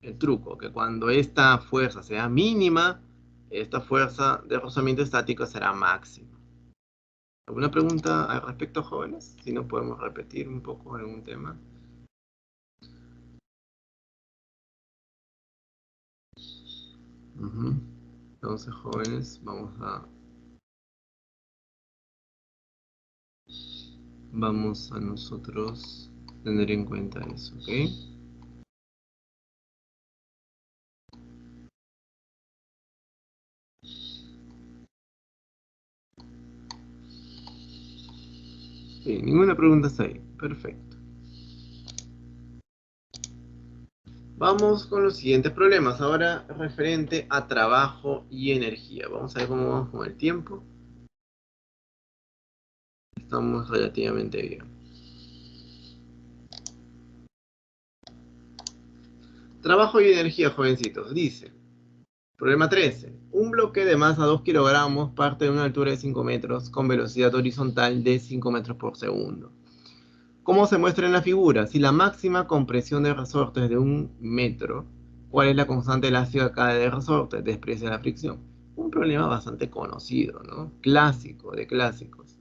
[SPEAKER 1] El truco, que cuando esta fuerza sea mínima, esta fuerza de rozamiento estático será máxima. ¿Alguna pregunta al respecto, jóvenes? Si no podemos repetir un poco algún tema. Entonces, jóvenes, vamos a nosotros tener en cuenta eso, ¿ok? Bien, ninguna pregunta está ahí. Perfecto. Vamos con los siguientes problemas. Ahora referente a trabajo y energía. Vamos a ver cómo vamos con el tiempo. Estamos relativamente bien. Trabajo y energía, jovencitos. Dice, problema 13. Un bloque de masa 2 kilogramos parte de una altura de 5 metros con velocidad horizontal de 5 metros por segundo. ¿Cómo se muestra en la figura? Si la máxima compresión de resorte es de 1 metro, ¿cuál es la constante elástica K de resorte? Desprecia la fricción. Un problema bastante conocido, ¿no? Clásico, de clásicos.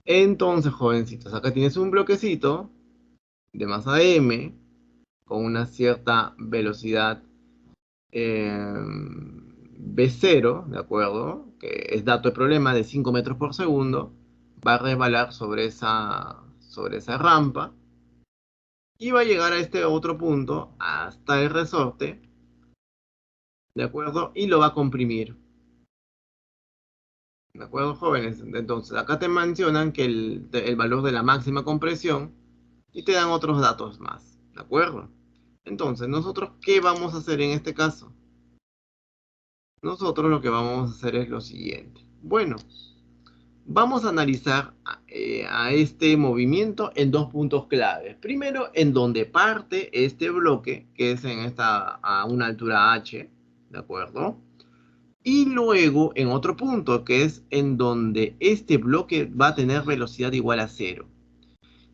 [SPEAKER 1] Entonces, jovencitos, acá tienes un bloquecito de masa m con una cierta velocidad B0, ¿de acuerdo? Que es dato de problema de 5 metros por segundo. Va a resbalar sobre esa rampa y va a llegar a este otro punto hasta el resorte, ¿de acuerdo? Y lo va a comprimir. ¿De acuerdo, jóvenes? Entonces, acá te mencionan que el valor de la máxima compresión y te dan otros datos más, ¿de acuerdo? Entonces, ¿nosotros qué vamos a hacer en este caso? Nosotros lo que vamos a hacer es lo siguiente. Bueno, vamos a analizar a este movimiento en dos puntos claves. Primero, en donde parte este bloque, que es a una altura h, ¿de acuerdo? Y luego en otro punto, que es en donde este bloque va a tener velocidad igual a 0.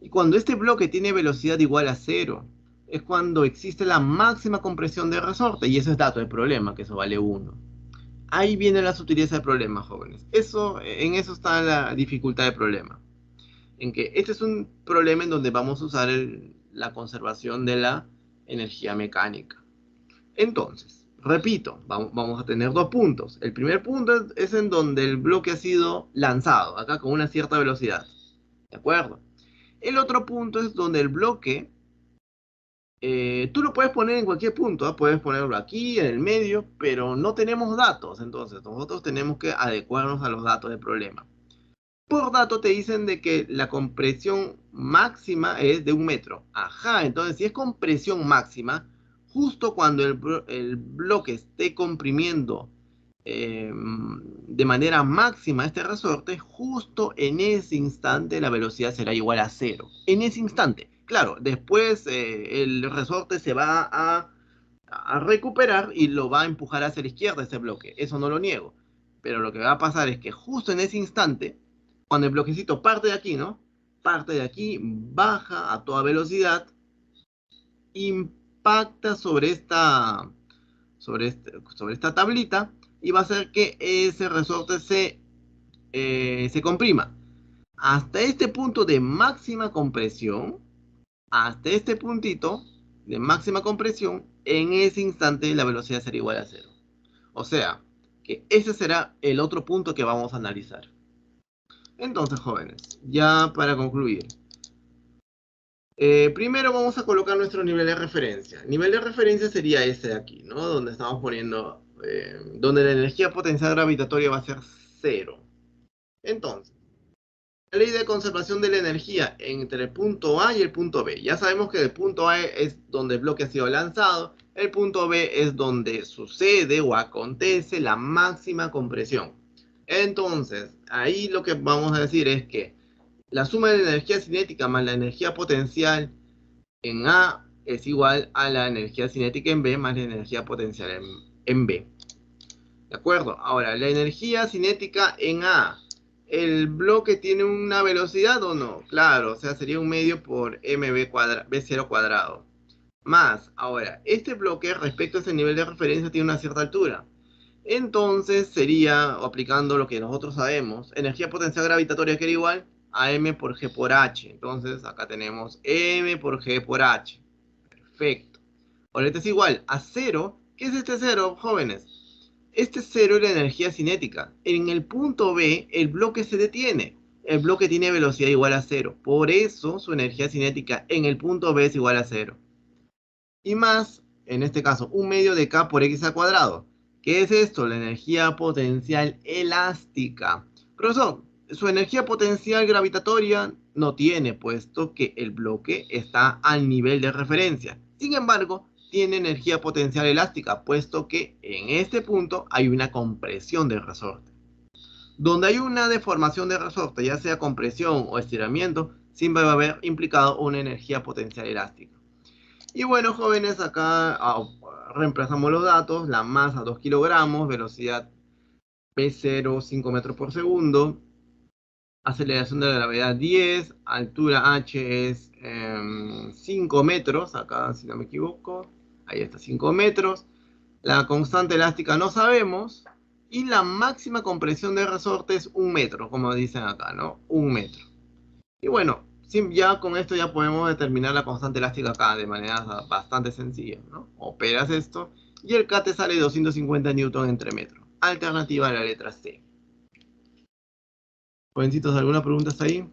[SPEAKER 1] Y cuando este bloque tiene velocidad igual a 0, es cuando existe la máxima compresión de resorte, y eso es dato del problema, que eso vale 1. Ahí viene la sutileza del problema, jóvenes. En eso está la dificultad del problema. En que este es un problema en donde vamos a usar la conservación de la energía mecánica. Entonces, repito, vamos a tener dos puntos. El primer punto es en donde el bloque ha sido lanzado, acá con una cierta velocidad. ¿De acuerdo? El otro punto es donde el bloque, tú lo puedes poner en cualquier punto, ¿eh? Puedes ponerlo aquí, en el medio, pero no tenemos datos. Entonces, nosotros tenemos que adecuarnos a los datos del problema. Por dato te dicen de que la compresión máxima es de 1 metro. Ajá, entonces si es compresión máxima, justo cuando el bloque esté comprimiendo de manera máxima este resorte, justo en ese instante la velocidad será igual a 0. En ese instante. Claro, después el resorte se va a recuperar y lo va a empujar hacia la izquierda ese bloque. Eso no lo niego. Pero lo que va a pasar es que justo en ese instante, cuando el bloquecito parte de aquí, ¿no? Parte de aquí, baja a toda velocidad, impacta sobre esta tablita y va a hacer que ese resorte se comprima. Hasta este punto de máxima compresión, hasta este puntito de máxima compresión, en ese instante la velocidad será igual a 0. O sea, que ese será el otro punto que vamos a analizar. Entonces, jóvenes, ya para concluir, primero vamos a colocar nuestro nivel de referencia. Nivel de referencia sería este de aquí, ¿no? Donde estamos poniendo, donde la energía potencial gravitatoria va a ser 0. Entonces, la ley de conservación de la energía entre el punto A y el punto B. Ya sabemos que el punto A es donde el bloque ha sido lanzado, el punto B es donde sucede o acontece la máxima compresión. Entonces, ahí lo que vamos a decir es que la suma de la energía cinética más la energía potencial en A es igual a la energía cinética en B más la energía potencial en B. ¿De acuerdo? Ahora, la energía cinética en A, ¿el bloque tiene una velocidad o no? Claro, o sea, sería un medio por B0 cuadrado. Más, ahora, este bloque respecto a ese nivel de referencia tiene una cierta altura. Entonces sería, aplicando lo que nosotros sabemos, energía potencial gravitatoria que era igual a m por g por h. Entonces acá tenemos m por g por h. Perfecto. Ahora este es igual a cero. ¿Qué es este cero, jóvenes? Este cero es la energía cinética. En el punto B, el bloque se detiene. El bloque tiene velocidad igual a cero. Por eso su energía cinética en el punto B es igual a cero. Y más, en este caso, un medio de K por X al cuadrado. ¿Qué es esto? La energía potencial elástica. Profesor, su energía potencial gravitatoria no tiene, puesto que el bloque está al nivel de referencia. Sin embargo, tiene energía potencial elástica, puesto que en este punto hay una compresión del resorte. Donde hay una deformación del resorte, ya sea compresión o estiramiento, siempre va a haber implicado una energía potencial elástica. Y bueno, jóvenes, acá reemplazamos los datos, la masa 2 kilogramos, velocidad P0 5 metros por segundo, aceleración de la gravedad 10, altura h es 5 metros, acá si no me equivoco, ahí está 5 metros, la constante elástica no sabemos, y la máxima compresión de resorte es 1 metro, como dicen acá, ¿no? 1 metro. Y bueno, ya con esto ya podemos determinar la constante elástica acá de manera bastante sencilla, ¿no? Operas esto y el K te sale 250 newton entre metro. Alternativa a la letra C. Jovencitos, ¿alguna pregunta hasta ahí?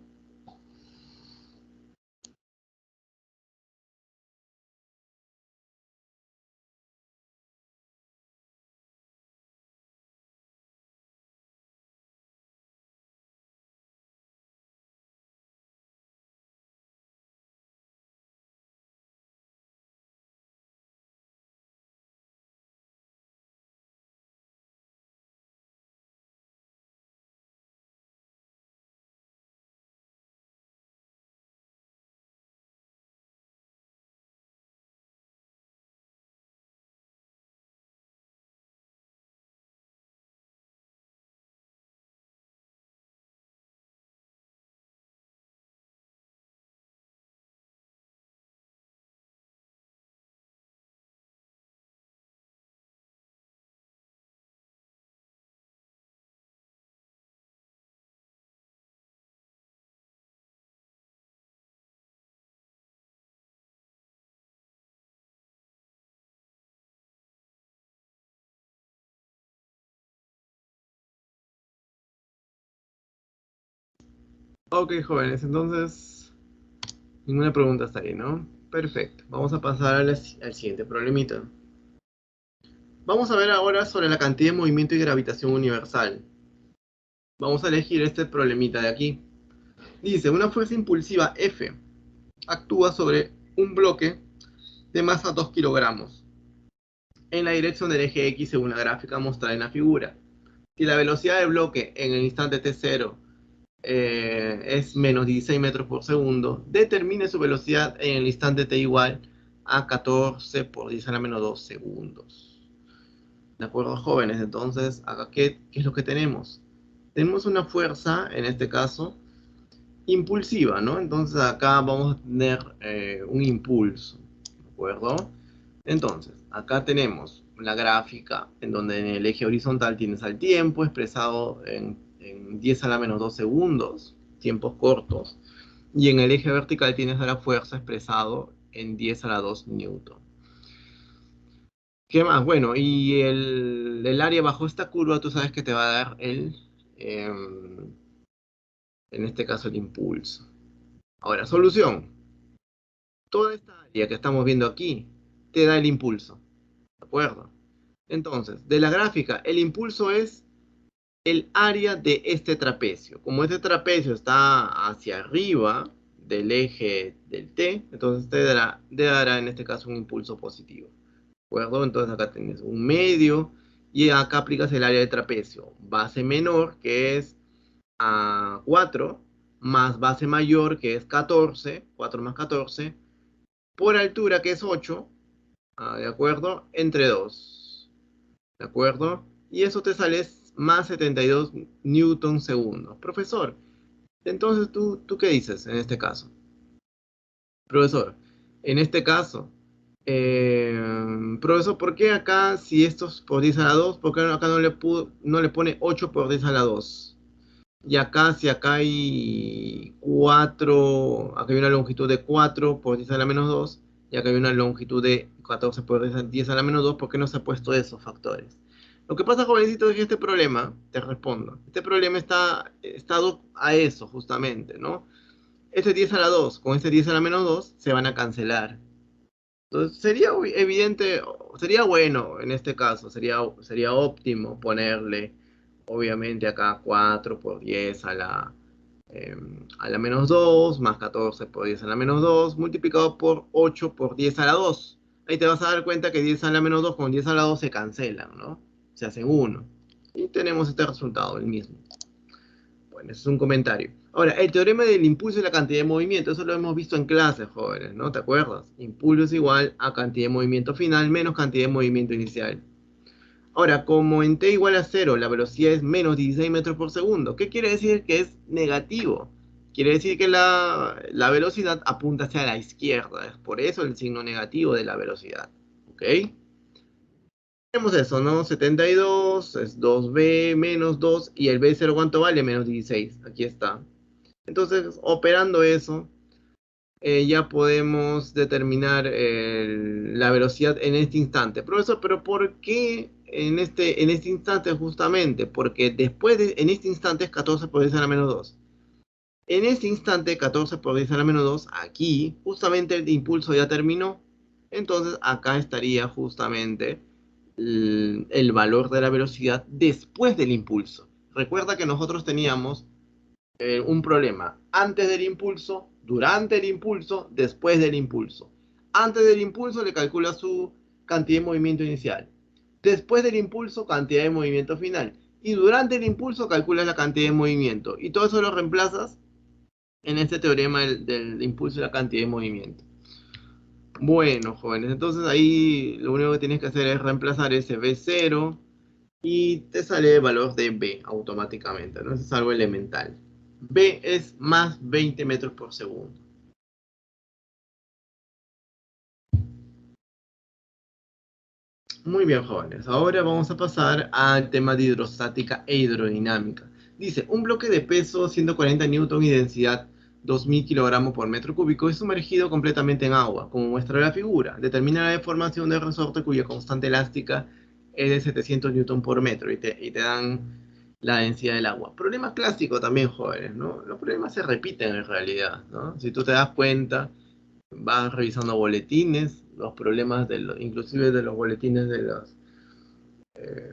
[SPEAKER 1] Ok, jóvenes, entonces ninguna pregunta hasta ahí, ¿no? Perfecto. Vamos a pasar al siguiente problemita. Vamos a ver ahora sobre la cantidad de movimiento y gravitación universal. Vamos a elegir este problemita de aquí. Dice, una fuerza impulsiva F actúa sobre un bloque de masa 2 kilogramos en la dirección del eje X según la gráfica mostrada en la figura. Si la velocidad del bloque en el instante t0 es menos 16 metros por segundo, determine su velocidad en el instante t igual a 14 por 10 a la menos 2 segundos. ¿De acuerdo, jóvenes? Entonces, acá, ¿qué es lo que tenemos? Tenemos una fuerza, en este caso, impulsiva, ¿no? Entonces acá vamos a tener un impulso, ¿de acuerdo? Entonces, acá tenemos la gráfica en donde en el eje horizontal tienes al tiempo expresado en 10 a la menos 2 segundos, tiempos cortos, y en el eje vertical tienes a la fuerza expresado en 10 a la 2 newton. ¿Qué más? Bueno, y el área bajo esta curva, tú sabes que te va a dar en este caso, el impulso. Ahora, solución. Toda esta área que estamos viendo aquí te da el impulso, ¿de acuerdo? Entonces, de la gráfica, el impulso es el área de este trapecio. Como este trapecio está hacia arriba del eje del T, entonces te dará en este caso un impulso positivo, ¿de acuerdo? Entonces acá tienes un medio y acá aplicas el área del trapecio. Base menor, que es a 4, más base mayor, que es 14, 4 más 14, por altura, que es 8, ¿de acuerdo? Entre 2, ¿de acuerdo? Y eso te sale más 72 newton segundos. Profesor, entonces, ¿tú qué dices en este caso? Profesor, en este caso, Profesor, ¿por qué acá, si esto es por 10 a la 2, por qué acá no le pone 8 por 10 a la 2? Y acá, si acá hay 4, acá hay una longitud de 4 por 10 a la menos 2, y acá hay una longitud de 14 por 10 a la menos 2, ¿por qué no se ha puesto esos factores? Lo que pasa, jovencito, es que este problema, te respondo, este problema está dado a eso, justamente, ¿no? Este 10 a la 2 con este 10 a la menos 2 se van a cancelar. Entonces, sería evidente, sería bueno en este caso, sería óptimo ponerle, obviamente, acá 4 por 10 a la menos 2 más 14 por 10 a la menos 2 multiplicado por 8 por 10 a la 2. Ahí te vas a dar cuenta que 10 a la menos 2 con 10 a la 2 se cancelan, ¿no? Se hacen 1. Y tenemos este resultado, el mismo. Bueno, ese es un comentario. Ahora, el teorema del impulso y la cantidad de movimiento, eso lo hemos visto en clases, jóvenes, ¿no? ¿Te acuerdas? Impulso es igual a cantidad de movimiento final menos cantidad de movimiento inicial. Ahora, como en t igual a 0, la velocidad es menos 16 metros por segundo. ¿Qué quiere decir? Que es negativo. Quiere decir que la velocidad apunta hacia la izquierda. Es por eso el signo negativo de la velocidad. ¿Ok? Tenemos eso, ¿no? 72 es 2b menos 2 y el b0 ¿cuánto vale? Menos 16. Aquí está. Entonces, operando eso, ya podemos determinar la velocidad en este instante. Profesor, pero ¿por qué en este instante justamente? Porque en este instante es 14 por 10 a la menos 2. En este instante, 14 por 10 a la menos 2, aquí, justamente el impulso ya terminó. Entonces, acá estaría justamente el valor de la velocidad después del impulso. Recuerda que nosotros teníamos un problema antes del impulso, durante el impulso, después del impulso. Antes del impulso le calcula su cantidad de movimiento inicial. Después del impulso, cantidad de movimiento final. Y durante el impulso calculas la cantidad de movimiento. Y todo eso lo reemplazas en este teorema del impulso y la cantidad de movimiento. Bueno, jóvenes, entonces ahí lo único que tienes que hacer es reemplazar ese B0 y te sale el valor de B automáticamente, ¿no? Eso es algo elemental. B es más 20 metros por segundo. Muy bien, jóvenes. Ahora vamos a pasar al tema de hidrostática e hidrodinámica. Dice, un bloque de peso 140 newton y densidad 2000 kilogramos por metro cúbico es sumergido completamente en agua, como muestra la figura. Determina la deformación del resorte cuya constante elástica es de 700 newton por metro y te dan la densidad del agua. Problema clásico también, jóvenes, ¿no? Los problemas se repiten en realidad, ¿no? Si tú te das cuenta, vas revisando boletines, los problemas inclusive de los boletines eh,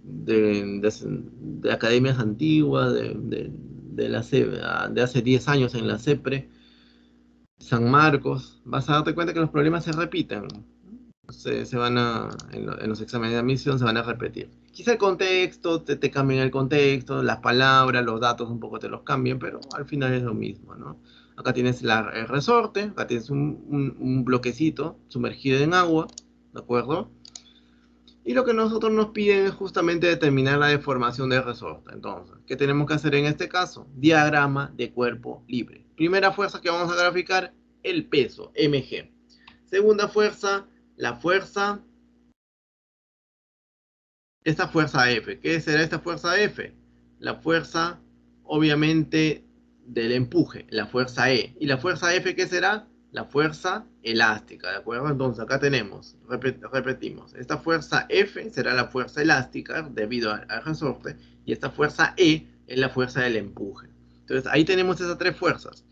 [SPEAKER 1] de academias antiguas, de hace 10 años en la CEPRE, San Marcos, vas a darte cuenta que los problemas se repiten. Se van en los exámenes de admisión se van a repetir. Quizá el contexto, te cambien el contexto, las palabras, los datos un poco te los cambien, pero al final es lo mismo, ¿no? Acá tienes el resorte, acá tienes un bloquecito sumergido en agua, ¿de acuerdo? Y lo que nosotros nos piden es justamente determinar la deformación del resorte. Entonces, ¿qué tenemos que hacer en este caso? Diagrama de cuerpo libre. Primera fuerza que vamos a graficar, el peso, mg. Segunda fuerza, la fuerza, esta fuerza F. ¿Qué será esta fuerza F? La fuerza, obviamente, del empuje, la fuerza E. ¿Y la fuerza F qué será? La fuerza elástica, ¿de acuerdo? Entonces acá tenemos, repetimos, esta fuerza F será la fuerza elástica debido al resorte y esta fuerza E es la fuerza del empuje. Entonces ahí tenemos esas tres fuerzas.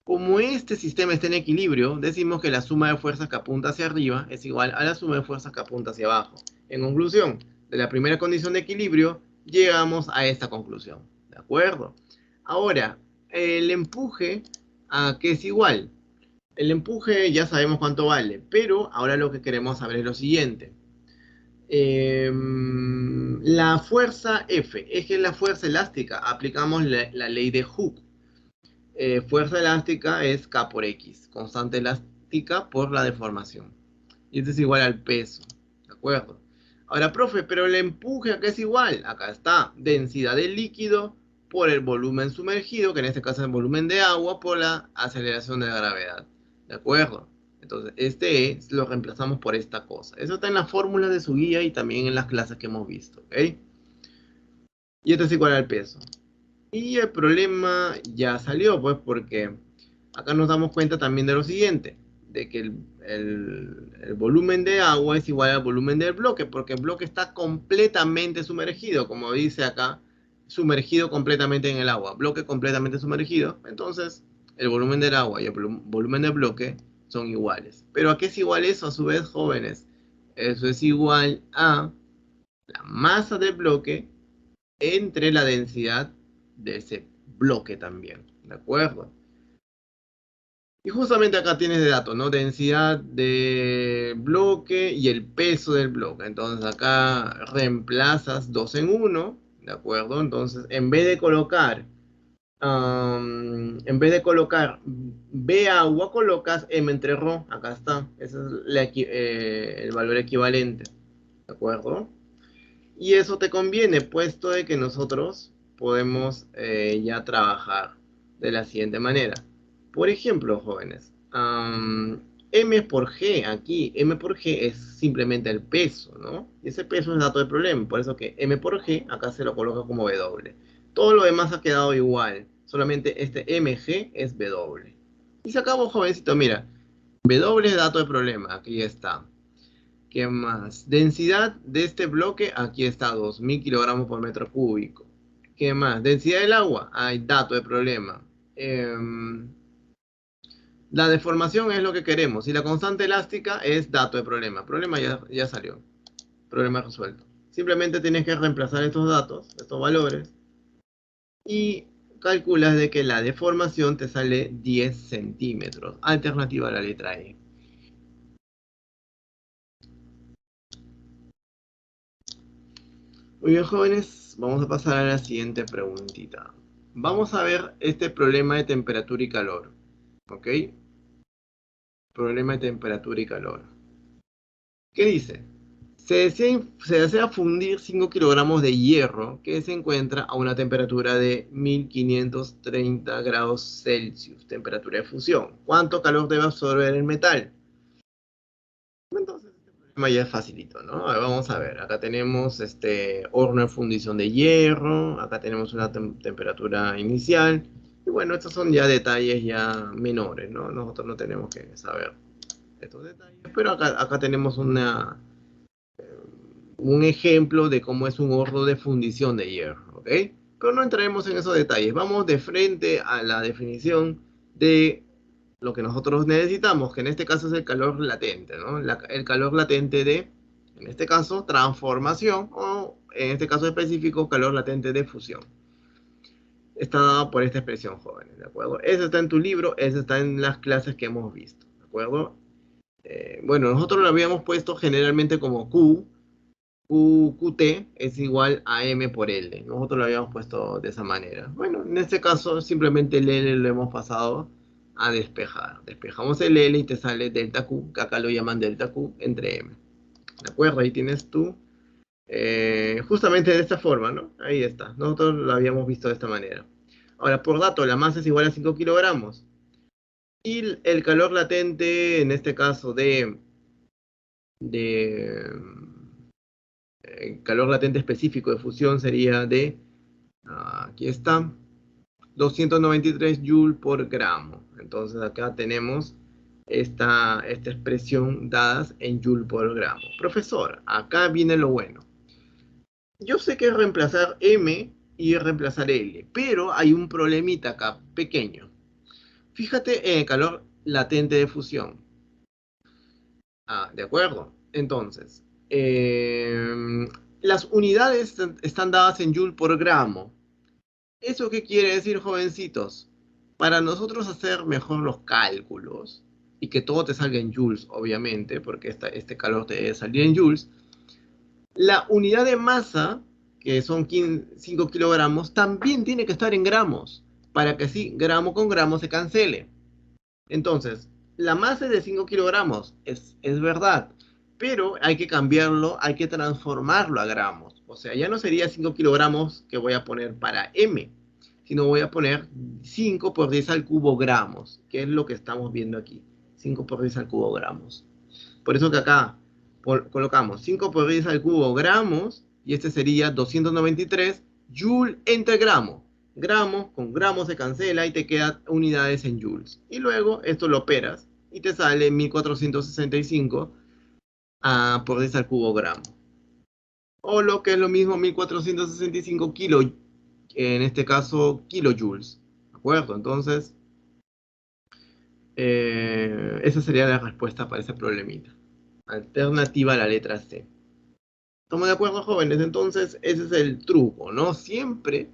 [SPEAKER 1] Como este sistema está en equilibrio, decimos que la suma de fuerzas que apunta hacia arriba es igual a la suma de fuerzas que apunta hacia abajo. En conclusión, de la primera condición de equilibrio, llegamos a esta conclusión. ¿De acuerdo? Ahora, el empuje, ¿a qué es igual? El empuje ya sabemos cuánto vale, pero ahora lo que queremos saber es lo siguiente. La fuerza F, es que es la fuerza elástica. Aplicamos la ley de Hooke. Fuerza elástica es K por X, constante elástica por la deformación. Y esto es igual al peso, ¿de acuerdo? Ahora, profe, pero el empuje acá es igual. Acá está, densidad del líquido por el volumen sumergido, que en este caso es el volumen de agua, por la aceleración de la gravedad. ¿De acuerdo? Entonces, este E lo reemplazamos por esta cosa. Eso está en las fórmulas de su guía y también en las clases que hemos visto, ¿ok? Y esto es igual al peso. Y el problema ya salió, pues, porque acá nos damos cuenta también de lo siguiente, de que el volumen de agua es igual al volumen del bloque, porque el bloque está completamente sumergido, como dice acá, sumergido completamente en el agua, bloque completamente sumergido. Entonces, el volumen del agua y el volumen del bloque son iguales. ¿Pero a qué es igual eso, a su vez, jóvenes? Eso es igual a la masa del bloque entre la densidad de ese bloque también, ¿de acuerdo? Y justamente acá tienes de datos, ¿no? Densidad de bloque y el peso del bloque. Entonces acá reemplazas 2 en 1, ¿de acuerdo? Entonces en vez de colocar B agua, colocas M entre ρ. Acá está. Ese es el valor equivalente, ¿de acuerdo? Y eso te conviene, puesto de que nosotros podemos ya trabajar de la siguiente manera. Por ejemplo, jóvenes, M por G aquí, M por G es simplemente el peso, ¿no? Y ese peso es dato de problema, por eso que M por G acá se lo coloca como W. Todo lo demás ha quedado igual, solamente este MG es W. Y se acabó, jovencito, mira, W es dato de problema, aquí está. ¿Qué más? Densidad de este bloque, aquí está, 2000 kilogramos por metro cúbico. ¿Qué más? Densidad del agua, hay dato de problema. La deformación es lo que queremos. Y la constante elástica es dato de problema. Problema ya salió. Problema resuelto. Simplemente tienes que reemplazar estos datos, estos valores, y calculas de que la deformación te sale 10 centímetros. Alternativa a la letra E. Muy bien, jóvenes, vamos a pasar a la siguiente preguntita. Vamos a ver este problema de temperatura y calor. ¿Ok? Problema de temperatura y calor. ¿Qué dice? Se desea fundir 5 kilogramos de hierro que se encuentra a una temperatura de 1530 grados Celsius, temperatura de fusión. ¿Cuánto calor debe absorber el metal? Entonces, este problema ya es facilito, ¿no? A ver, vamos a ver, acá tenemos este horno de fundición de hierro, acá tenemos una temperatura inicial, y bueno, estos son ya detalles ya menores, ¿no? Nosotros no tenemos que saber estos detalles, pero acá tenemos un ejemplo de cómo es un horno de fundición de hierro, ¿ok? Pero no entraremos en esos detalles, vamos de frente a la definición de lo que nosotros necesitamos, que en este caso es el calor latente, ¿no? El calor latente de, en este caso, transformación, o en este caso específico, calor latente de fusión. Está dado por esta expresión, jóvenes, ¿de acuerdo? Eso está en tu libro, eso está en las clases que hemos visto, ¿de acuerdo? Bueno, nosotros lo habíamos puesto generalmente como QT es igual a M por L. Nosotros lo habíamos puesto de esa manera. Bueno, en este caso simplemente el L lo hemos pasado a despejar. Despejamos el L y te sale delta Q, que acá lo llaman delta Q entre M. ¿De acuerdo? Ahí tienes tú. Justamente de esta forma, ¿no? Ahí está. Nosotros lo habíamos visto de esta manera. Ahora, por dato, la masa es igual a 5 kilogramos. Y el calor latente, en este caso de calor latente específico de fusión sería de, aquí está, 293 Joule por gramo. Entonces acá tenemos esta expresión dadas en Joule por gramo. Profesor, acá viene lo bueno. Yo sé que es reemplazar M y reemplazar L, pero hay un problemita acá, pequeño. Fíjate en el calor latente de fusión. ¿De acuerdo? Entonces, las unidades están dadas en Joule por gramo. ¿Eso qué quiere decir, jovencitos? Para nosotros hacer mejor los cálculos y que todo te salga en joules, obviamente, porque este calor te debe salir en joules, la unidad de masa, que son 5 kilogramos, también tiene que estar en gramos, para que así gramo con gramo se cancele. Entonces, la masa es de 5 kilogramos, es verdad, pero hay que cambiarlo, hay que transformarlo a gramos. O sea, ya no sería 5 kilogramos que voy a poner para M, sino voy a poner 5 por 10 al cubo gramos, que es lo que estamos viendo aquí. 5 por 10 al cubo gramos. Por eso que acá colocamos 5 por 10 al cubo gramos, y este sería 293 joule entre gramo. Gramos con gramos se cancela y te quedan unidades en joules. Y luego esto lo operas y te sale 1465 por 10 al cubo gramo. O lo que es lo mismo, 1465 kilo, en este caso kilojoules. ¿De acuerdo? Entonces, esa sería la respuesta para ese problemita. Alternativa a la letra C. ¿Estamos de acuerdo, jóvenes? Entonces, ese es el truco, ¿no? Siempre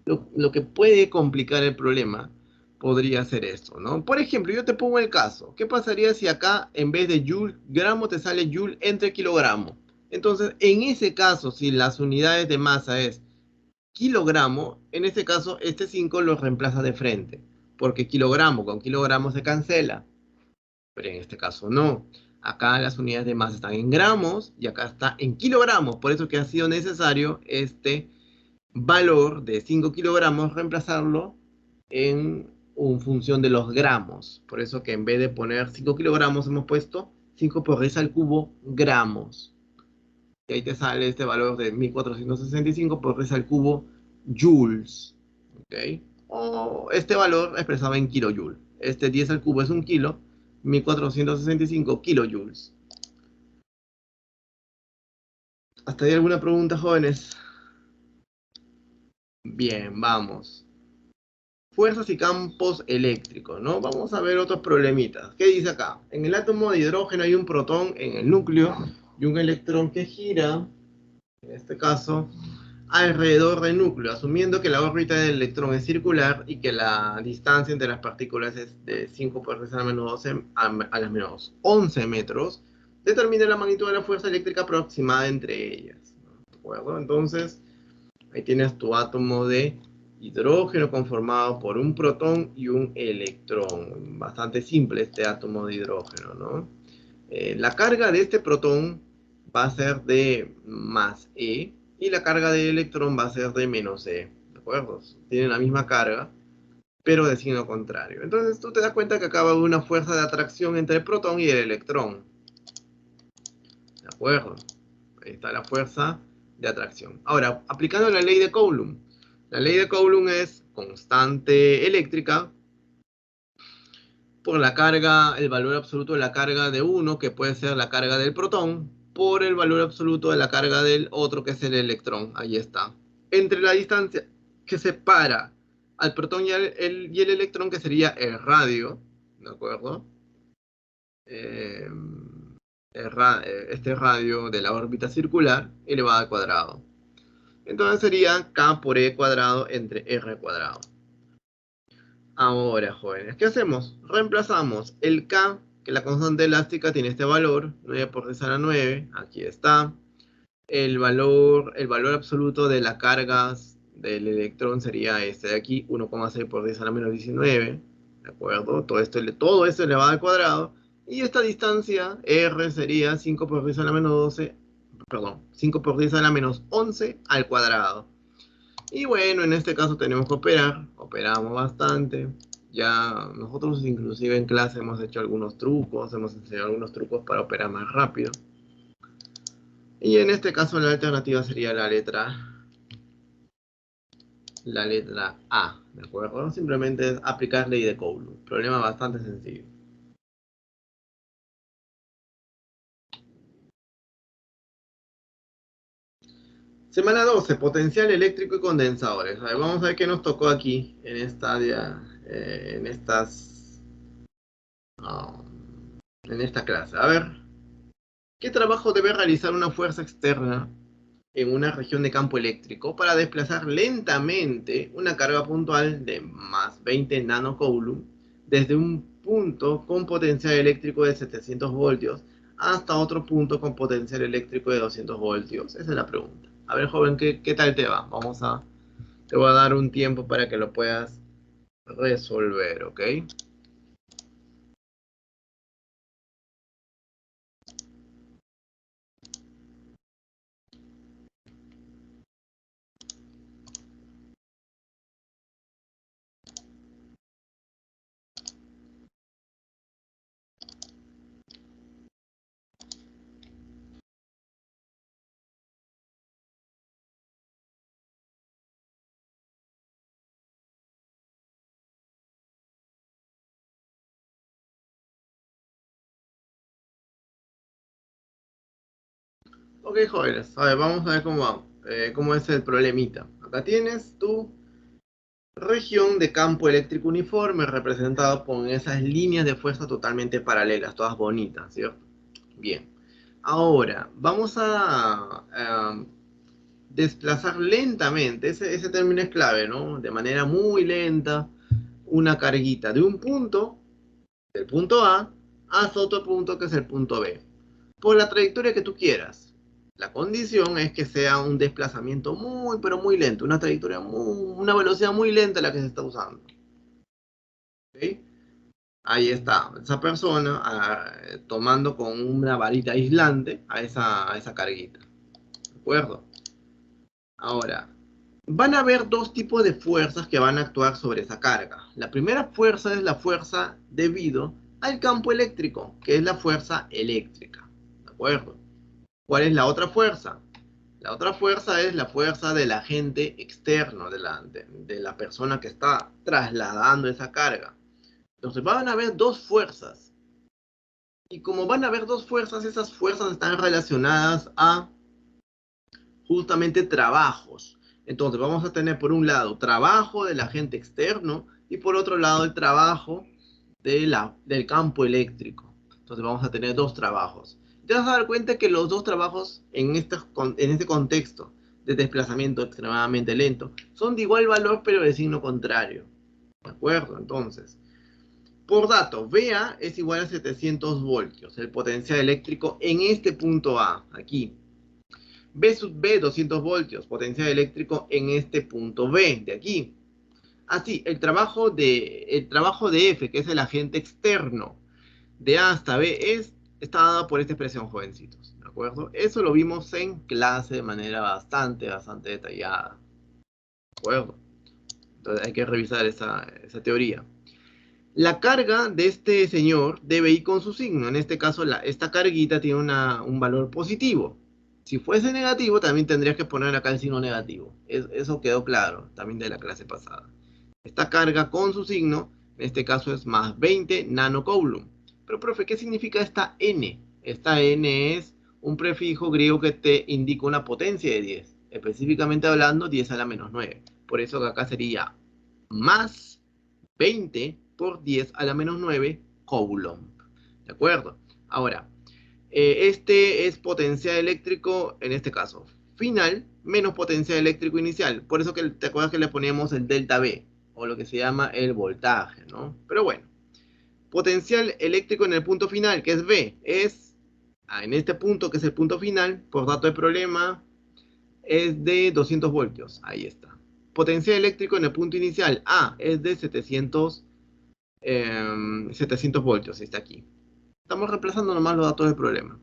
[SPEAKER 1] lo que puede complicar el problema podría ser esto, ¿no? Por ejemplo, yo te pongo el caso. ¿Qué pasaría si acá en vez de joule, gramo, te sale joule entre kilogramo? Entonces, en ese caso, si las unidades de masa es kilogramo, en ese caso, este 5 lo reemplaza de frente, porque kilogramo con kilogramo se cancela, pero en este caso no. Acá las unidades de masa están en gramos y acá está en kilogramos, por eso que ha sido necesario este valor de 5 kilogramos reemplazarlo en función de los gramos. Por eso que en vez de poner 5 kilogramos hemos puesto 5 por 10 al cubo gramos. Y ahí te sale este valor de 1465 por 10 al cubo joules. ¿Ok? O este valor expresado en kilojoule. Este 10 al cubo es un kilo, 1465 kilojoules. ¿Hasta ahí alguna pregunta, jóvenes? Bien, vamos. Fuerzas y campos eléctricos, ¿no? Vamos a ver otros problemitas. ¿Qué dice acá? En el átomo de hidrógeno hay un protón en el núcleo y un electrón que gira, en este caso, alrededor del núcleo, asumiendo que la órbita del electrón es circular y que la distancia entre las partículas es de 5 por 10 a la menos 12 a las menos 11 metros, determina la magnitud de la fuerza eléctrica aproximada entre ellas. ¿De acuerdo? Entonces, ahí tienes tu átomo de hidrógeno conformado por un protón y un electrón. Bastante simple este átomo de hidrógeno, ¿no? La carga de este protón va a ser de más E y la carga del electrón va a ser de menos E. ¿De acuerdo? Tienen la misma carga, pero de signo contrario. Entonces tú te das cuenta que acá va a haber una fuerza de atracción entre el protón y el electrón. ¿De acuerdo? Ahí está la fuerza de atracción. Ahora, aplicando la ley de Coulomb. La ley de Coulomb es constante eléctrica por la carga, el valor absoluto de la carga de uno, que puede ser la carga del protón, por el valor absoluto de la carga del otro, que es el electrón. Ahí está. Entre la distancia que separa al protón y el electrón, que sería el radio, ¿de acuerdo? Eh, este radio de la órbita circular elevado al cuadrado. Entonces sería K por E cuadrado entre R cuadrado. Ahora, jóvenes, ¿qué hacemos? Reemplazamos el K, que la constante elástica tiene este valor, 9 por 10 a la 9, aquí está. El valor absoluto de las cargas del electrón sería este de aquí, 1,6 por 10 a la menos 19, ¿de acuerdo? Todo esto elevado al cuadrado. Y esta distancia, R, sería 5 por 10 a la menos 12, perdón, 5 por 10 a la menos 11 al cuadrado. Y bueno, en este caso tenemos que operar, operamos bastante. Ya nosotros inclusive en clase hemos hecho algunos trucos, hemos enseñado algunos trucos para operar más rápido. Y en este caso la alternativa sería la letra A, ¿de acuerdo? Simplemente es aplicar ley de Coulomb. Problema bastante sencillo. Semana 12, potencial eléctrico y condensadores. A ver, vamos a ver qué nos tocó aquí en esta área, en estas, ah, en esta clase. A ver, ¿qué trabajo debe realizar una fuerza externa en una región de campo eléctrico para desplazar lentamente una carga puntual de más 20 nanocoulomb desde un punto con potencial eléctrico de 700 voltios hasta otro punto con potencial eléctrico de 200 voltios? Esa es la pregunta. A ver, joven, ¿qué tal te va? Te voy a dar un tiempo para que lo puedas resolver, ¿ok? Ok, jóvenes, a ver, vamos a ver cómo es el problemita. Acá tienes tu región de campo eléctrico uniforme representado por esas líneas de fuerza totalmente paralelas, todas bonitas, ¿cierto? Bien. Ahora, vamos a desplazar lentamente, ese término es clave, ¿no? De manera muy lenta, una carguita de un punto, del punto A, hasta otro punto que es el punto B, por la trayectoria que tú quieras. La condición es que sea un desplazamiento muy, pero muy lento, una trayectoria una velocidad muy lenta la que se está usando. ¿Ok? Ahí está, esa persona tomando con una varita aislante a esa carguita. ¿De acuerdo? Ahora, van a haber dos tipos de fuerzas que van a actuar sobre esa carga. La primera fuerza es la fuerza debido al campo eléctrico, que es la fuerza eléctrica. ¿De acuerdo? ¿Cuál es la otra fuerza? La otra fuerza es la fuerza del agente externo, de la persona que está trasladando esa carga. Entonces van a haber dos fuerzas. Y como van a haber dos fuerzas, esas fuerzas están relacionadas a justamente trabajos. Entonces vamos a tener por un lado trabajo del agente externo y por otro lado el trabajo del campo eléctrico. Entonces vamos a tener dos trabajos. Te vas a dar cuenta que los dos trabajos en este contexto de desplazamiento extremadamente lento son de igual valor pero de signo contrario. ¿De acuerdo? Entonces, por dato, VA es igual a 700 voltios, el potencial eléctrico en este punto A, aquí. B sub B, 200 voltios, potencial eléctrico en este punto B, de aquí. Así, el trabajo de F, que es el agente externo, de A hasta B, está dado por esta expresión, jovencitos, ¿de acuerdo? Eso lo vimos en clase de manera bastante detallada, ¿de acuerdo? Entonces hay que revisar esa teoría. La carga de este señor debe ir con su signo. En este caso, esta carguita tiene un valor positivo. Si fuese negativo, también tendrías que poner acá el signo negativo. Eso quedó claro también de la clase pasada. Esta carga con su signo, en este caso es más 20 nanocoulomb. Pero, profe, ¿qué significa esta n? Esta n es un prefijo griego que te indica una potencia de 10. Específicamente hablando, 10 a la menos 9. Por eso que acá sería más 20 por 10 a la menos 9 coulomb. ¿De acuerdo? Ahora, este es potencial eléctrico, en este caso, final, menos potencial eléctrico inicial. Por eso que te acuerdas que le poníamos el delta V, o lo que se llama el voltaje, ¿no? Pero bueno, potencial eléctrico en el punto final, que es V, en este punto, que es el punto final, por dato de problema, es de 200 voltios. Ahí está. Potencial eléctrico en el punto inicial, A, es de 700 voltios, está aquí. Estamos reemplazando nomás los datos del problema.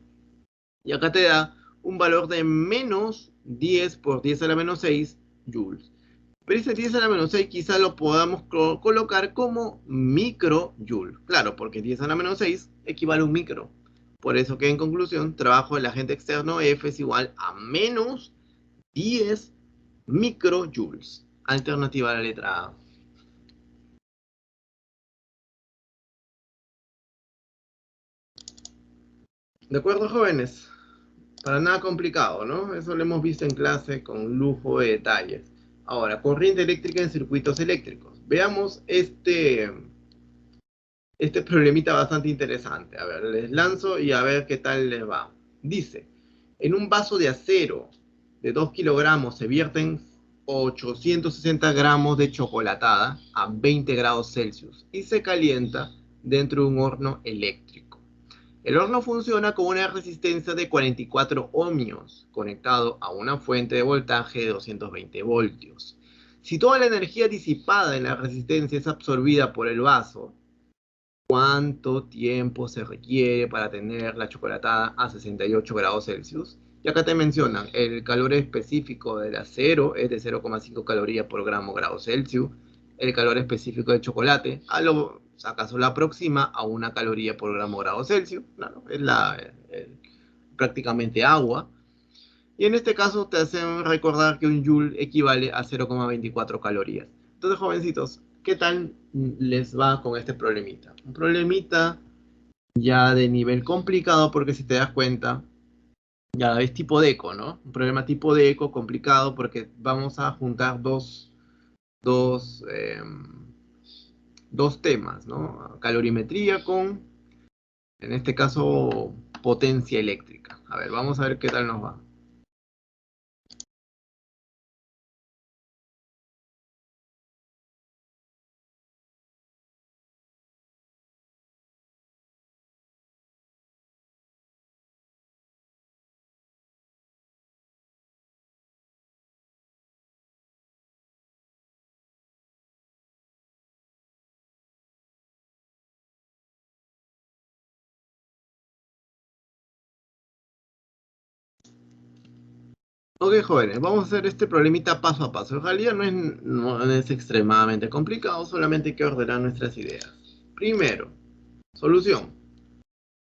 [SPEAKER 1] Y acá te da un valor de menos 10 por 10 a la menos 6 joules. Pero ese 10 a la menos 6 quizá lo podamos colocar como microjoule. Claro, porque 10 a la menos 6 equivale a un micro. Por eso que en conclusión, trabajo del agente externo F es igual a menos 10 microjoules. Alternativa a la letra A. ¿De acuerdo, jóvenes? Para nada complicado, ¿no? Eso lo hemos visto en clase con lujo de detalles. Ahora, corriente eléctrica en circuitos eléctricos. Veamos este problemita bastante interesante. A ver, les lanzo y a ver qué tal les va. Dice, en un vaso de acero de 2 kilogramos se vierten 860 gramos de chocolatada a 20 grados Celsius y se calienta dentro de un horno eléctrico. El horno funciona con una resistencia de 44 ohmios, conectado a una fuente de voltaje de 220 voltios. Si toda la energía disipada en la resistencia es absorbida por el vaso, ¿cuánto tiempo se requiere para tener la chocolatada a 68 grados Celsius? Y acá te mencionan, el calor específico del acero es de 0,5 calorías por grado Celsius. El calor específico del chocolate, acaso la aproxima a 1 caloría por grado Celsius. Claro, es prácticamente agua. Y en este caso te hacen recordar que un joule equivale a 0,24 calorías. Entonces, jovencitos, ¿qué tal les va con este problemita? Un problemita ya de nivel complicado porque si te das cuenta, Ya es tipo de eco, ¿no? Un problema tipo de eco complicado porque vamos a juntar dos, dos temas, ¿no? Calorimetría con, en este caso, potencia eléctrica. A ver, vamos a ver qué tal nos va. Ok, jóvenes, vamos a hacer este problemita paso a paso. En realidad no es extremadamente complicado, solamente hay que ordenar nuestras ideas. Primero, solución.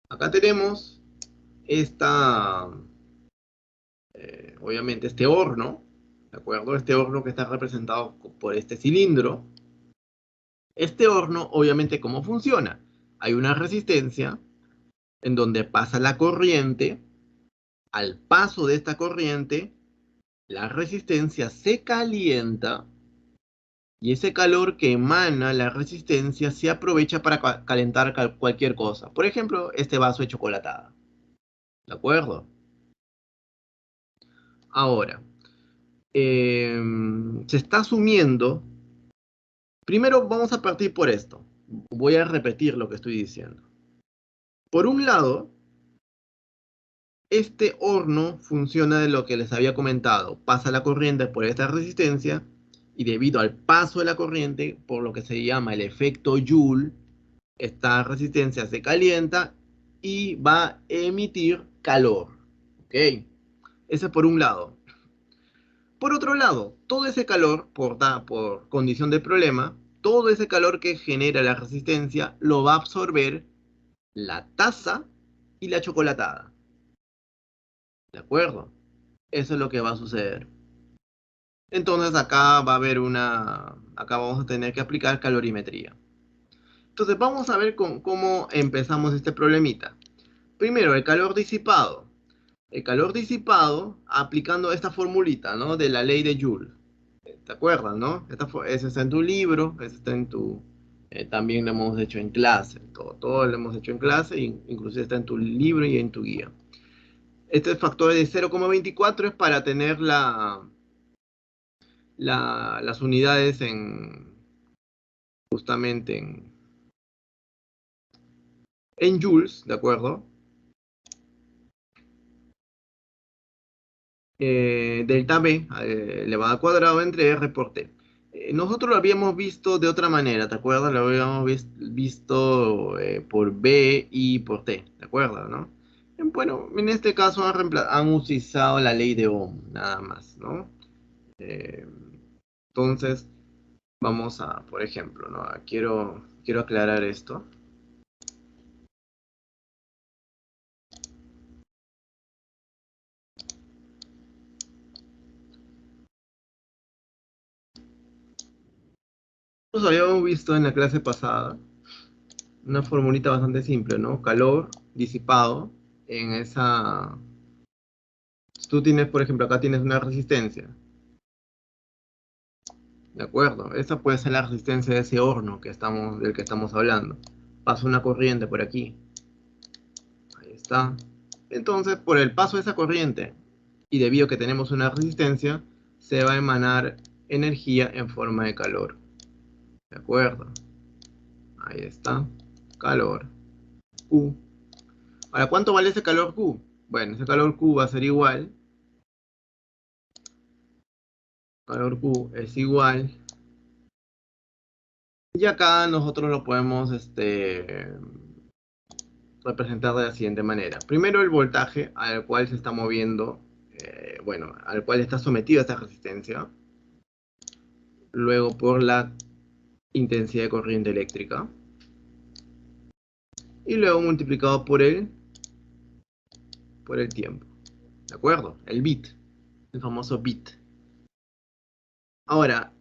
[SPEAKER 1] Acá tenemos esta, obviamente este horno, ¿de acuerdo? Este horno que está representado por este cilindro. Este horno, obviamente, ¿cómo funciona? Hay una resistencia en donde pasa la corriente. Al paso de esta corriente, la resistencia se calienta y ese calor que emana la resistencia se aprovecha para calentar cualquier cosa. Por ejemplo, este vaso de chocolatada. ¿De acuerdo? Ahora, se está asumiendo. Primero vamos a partir por esto. Voy a repetir lo que estoy diciendo. Por un lado, este horno funciona de lo que les había comentado. Pasa la corriente por esta resistencia y debido al paso de la corriente, por lo que se llama el efecto Joule, esta resistencia se calienta y va a emitir calor. ¿Ok? Ese por un lado. Por otro lado, todo ese calor, por condición de problema, todo ese calor que genera la resistencia lo va a absorber la taza y la chocolatada. ¿De acuerdo? Eso es lo que va a suceder. Entonces acá va a haber acá vamos a tener que aplicar calorimetría. Entonces vamos a ver cómo empezamos este problemita. Primero, el calor disipado. El calor disipado aplicando esta formulita, ¿no? De la ley de Joule. ¿Te acuerdas, no? Ese está en tu libro, ese está en tu... también lo hemos hecho en clase, todo lo hemos hecho en clase, inclusive está en tu libro y en tu guía. Este factor de 0,24 es para tener las unidades justamente en joules, ¿de acuerdo? Delta B elevado al cuadrado entre R por T. Nosotros lo habíamos visto de otra manera, ¿te acuerdas? Lo habíamos visto por B y por T, ¿de acuerdo? ¿No? Bueno, en este caso han utilizado la ley de Ohm, nada más, ¿no? Eh, entonces, vamos a, por ejemplo, ¿no? Quiero aclarar esto. Nosotros habíamos visto en la clase pasada una formulita bastante simple, ¿no? Calor disipado en esa... Tú tienes, por ejemplo, acá tienes una resistencia, ¿de acuerdo? Esa puede ser la resistencia de ese horno del que estamos hablando. Pasa una corriente por aquí. Ahí está. Entonces, por el paso de esa corriente, y debido a que tenemos una resistencia, se va a emanar energía en forma de calor. ¿De acuerdo? Ahí está. Calor. Q. Ahora, ¿cuánto vale ese calor Q? Bueno, ese calor Q va a ser igual. Calor Q es igual. Y acá nosotros lo podemos representar de la siguiente manera. Primero el voltaje al cual se está moviendo, bueno, al cual está sometido esta resistencia. Luego por la intensidad de corriente eléctrica. Y luego multiplicado por el tiempo. ¿De acuerdo? El bit. El famoso bit. Ahora,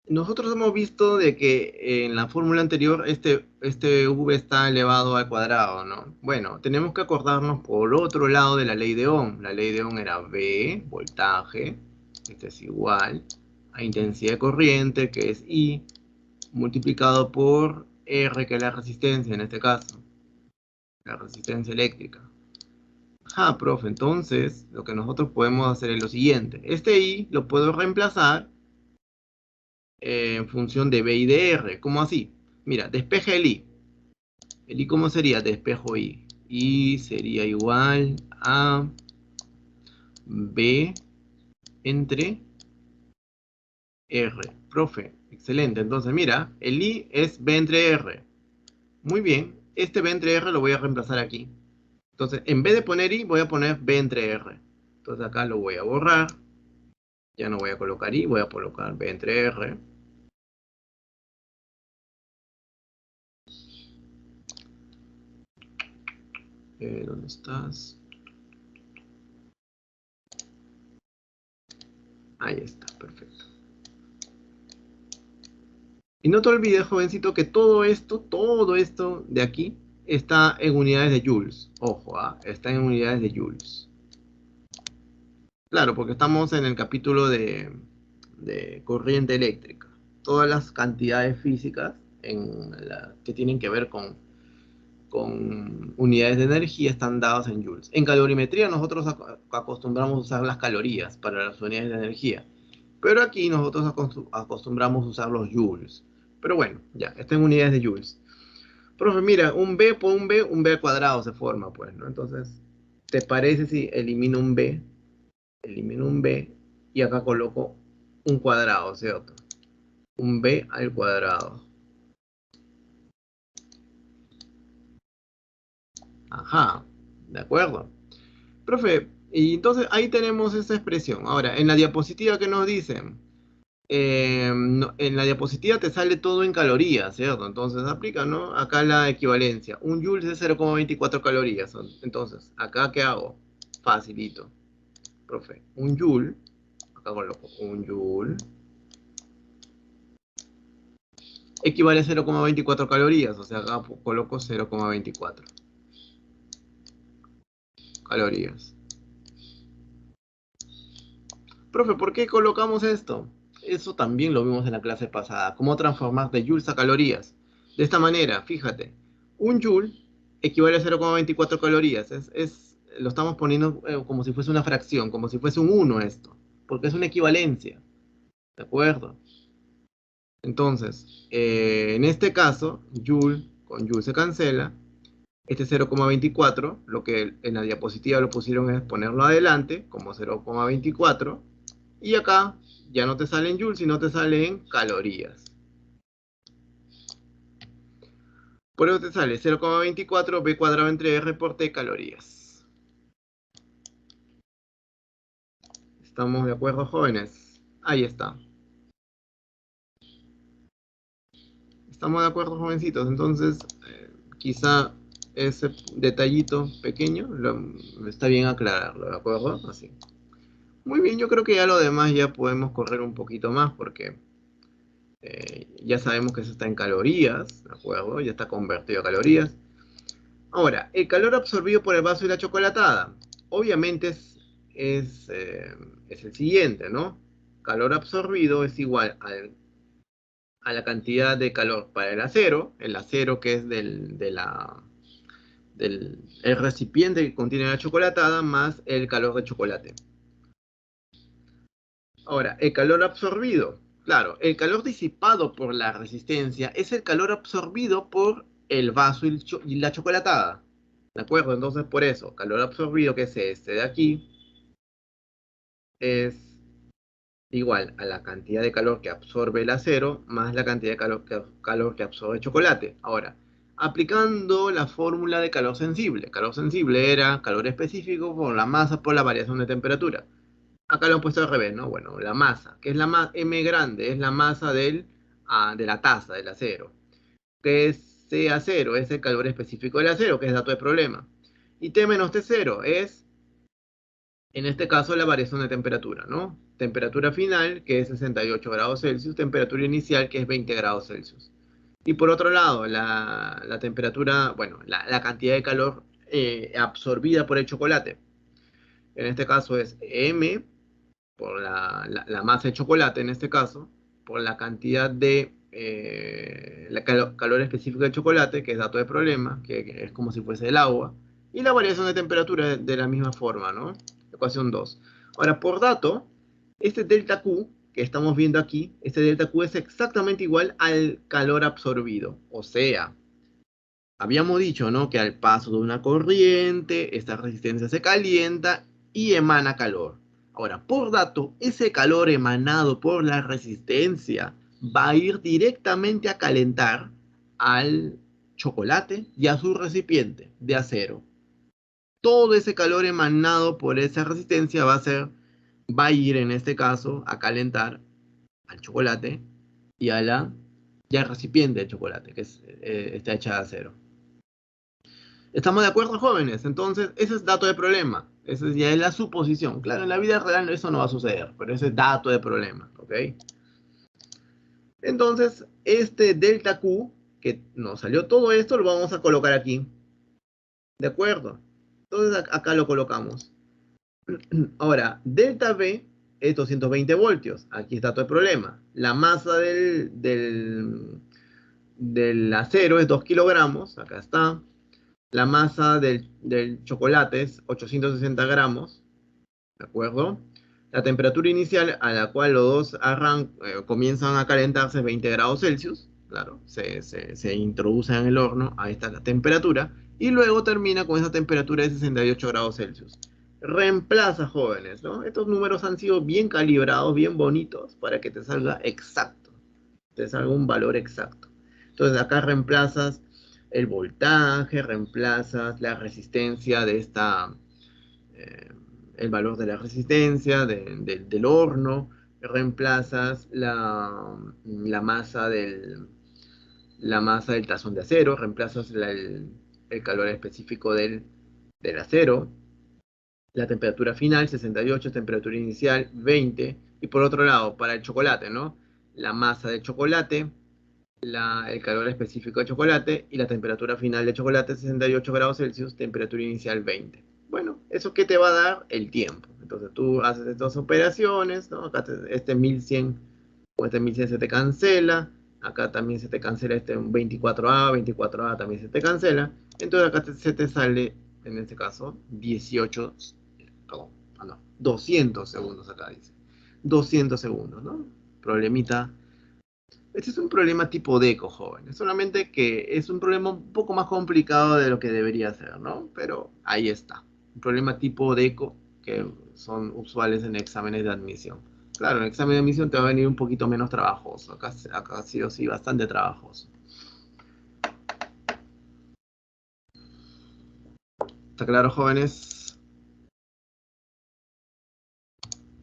[SPEAKER 1] nosotros hemos visto de que en la fórmula anterior este V está elevado al cuadrado, ¿no? Bueno, tenemos que acordarnos por otro lado de la ley de Ohm. La ley de Ohm era V, voltaje, este es igual a intensidad de corriente, que es I, multiplicado por R, que es la resistencia en este caso, la resistencia eléctrica. Ah, profe, entonces lo que nosotros podemos hacer es lo siguiente. Este I lo puedo reemplazar en función de B y de R. ¿Cómo así? Mira, despeja el I. ¿El I cómo sería? Despejo I. I sería igual a B entre R. Profe, excelente. Entonces, mira, el I es B entre R. Muy bien. Este B entre R lo voy a reemplazar aquí. Entonces, en vez de poner I, voy a poner B entre R. Entonces acá lo voy a borrar. Ya no voy a colocar I, voy a colocar B entre R. ¿Dónde estás? Ahí está, perfecto. Y no te olvides, jovencito, que todo esto de aquí está en unidades de joules. Ojo, está en unidades de joules. Claro, porque estamos en el capítulo de corriente eléctrica. Todas las cantidades físicas que tienen que ver con unidades de energía están dadas en joules. En calorimetría nosotros acostumbramos a usar las calorías para las unidades de energía. Pero aquí nosotros acostumbramos a usar los joules. Pero bueno, ya, está en unidades de joules. Profe, mira, un B por un B al cuadrado se forma, pues, ¿no? Entonces, ¿te parece si elimino un B? Elimino un B y acá coloco un cuadrado, ¿cierto? Un B al cuadrado. Ajá, ¿de acuerdo? Profe, y entonces ahí tenemos esa expresión. Ahora, en la diapositiva, ¿qué nos dicen? En la diapositiva te sale todo en calorías, ¿cierto? Entonces aplica, ¿no? Acá la equivalencia. Un joule es 0,24 calorías. Entonces, ¿acá qué hago? Facilito. Profe, un joule, acá coloco un joule, equivale a 0,24 calorías. O sea, acá coloco 0,24 calorías. Profe, ¿por qué colocamos esto? Eso también lo vimos en la clase pasada. ¿Cómo transformar de joules a calorías? De esta manera, fíjate. Un joule equivale a 0,24 calorías. Lo estamos poniendo como si fuese una fracción, como si fuese un 1 esto. Porque es una equivalencia. ¿De acuerdo? Entonces, en este caso, joule con joule se cancela. Este 0,24, lo que en la diapositiva lo pusieron es ponerlo adelante como 0,24. Y acá ya no te salen joules, sino te salen calorías. Por eso te sale 0,24 B cuadrado entre R por T calorías. ¿Estamos de acuerdo, jóvenes? Ahí está. ¿Estamos de acuerdo, jovencitos? Entonces, quizá ese detallito pequeño está bien aclararlo, ¿de acuerdo? Así. Muy bien, yo creo que ya lo demás ya podemos correr un poquito más porque ya sabemos que eso está en calorías, ¿de acuerdo? Ya está convertido a calorías. Ahora, el calor absorbido por el vaso y la chocolatada. Obviamente es el siguiente, ¿no? Calor absorbido es igual a la cantidad de calor para el acero que es el recipiente que contiene la chocolatada, más el calor de chocolate. Ahora, el calor absorbido. Claro, el calor disipado por la resistencia es el calor absorbido por el vaso y la chocolatada. ¿De acuerdo? Entonces, por eso, calor absorbido, que es este de aquí, es igual a la cantidad de calor que absorbe el acero más la cantidad de calor que absorbe el chocolate. Ahora, aplicando la fórmula de calor sensible. Calor sensible era calor específico por la masa por la variación de temperatura. Acá lo han puesto al revés, ¿no? Bueno, la masa, que es la más M grande, es la masa de la taza del acero. Que es C0 es el calor específico del acero, que es dato de problema. Y T menos T0 es En este caso, la variación de temperatura, ¿no? Temperatura final, que es 68 grados Celsius, temperatura inicial, que es 20 grados Celsius. Y por otro lado, la temperatura, bueno, la cantidad de calor absorbida por el chocolate. En este caso es M, por la masa de chocolate, en este caso, por la cantidad de calor específico del chocolate, que es dato de problema, que es como si fuese el agua, y la variación de temperatura de la misma forma, ¿no? Ecuación 2. Ahora, por dato, este delta Q que estamos viendo aquí, este delta Q es exactamente igual al calor absorbido. O sea, habíamos dicho, ¿no? Que al paso de una corriente, esta resistencia se calienta y emana calor. Ahora, por dato, ese calor emanado por la resistencia va a ir directamente a calentar al chocolate y a su recipiente de acero. Todo ese calor emanado por esa resistencia va a ir en este caso a calentar al chocolate y y al recipiente de chocolate, que está hecha de acero. ¿Estamos de acuerdo, jóvenes? Entonces, ese es dato de problema. Esa ya es la suposición. Claro, en la vida real eso no va a suceder, pero ese es dato de problema, ¿ok? Entonces, este delta Q, que nos salió todo esto, lo vamos a colocar aquí. ¿De acuerdo? Entonces, acá lo colocamos. Ahora, delta V es 220 voltios. Aquí está todo el problema. La masa del acero es 2 kilogramos. Acá está. La masa del chocolate es 860 gramos, ¿de acuerdo? La temperatura inicial a la cual los dos comienzan a calentarse es 20 grados Celsius, claro, se introducen en el horno a esta temperatura y luego termina con esa temperatura de 68 grados Celsius. Reemplaza, jóvenes, ¿no? Estos números han sido bien calibrados, bien bonitos, para que te salga exacto, te salga un valor exacto. Entonces acá reemplazas el voltaje, reemplazas la resistencia de eh, el valor de la resistencia del horno, reemplazas la masa la masa del tazón de acero, reemplazas el calor específico del acero, la temperatura final 68, temperatura inicial 20, y por otro lado, para el chocolate, ¿no? La masa del chocolate, el calor específico de chocolate y la temperatura final de chocolate 68 grados Celsius, temperatura inicial 20. Bueno, ¿eso qué te va a dar? El tiempo. Entonces tú haces estas operaciones, ¿no? Acá este 1100 o este 1100 se te cancela, acá también se te cancela este 24A, 24A también se te cancela, entonces acá se te sale, en este caso, 18, perdón, no, 200 segundos acá dice. 200 segundos, ¿no? Problemita. Este es un problema tipo DECO, jóvenes. Solamente que es un problema un poco más complicado de lo que debería ser, ¿no? Pero ahí está. Un problema tipo DECO que son usuales en exámenes de admisión. Claro, en examen de admisión te va a venir un poquito menos trabajoso. Acá sí o sí, bastante trabajoso. ¿Está claro, jóvenes?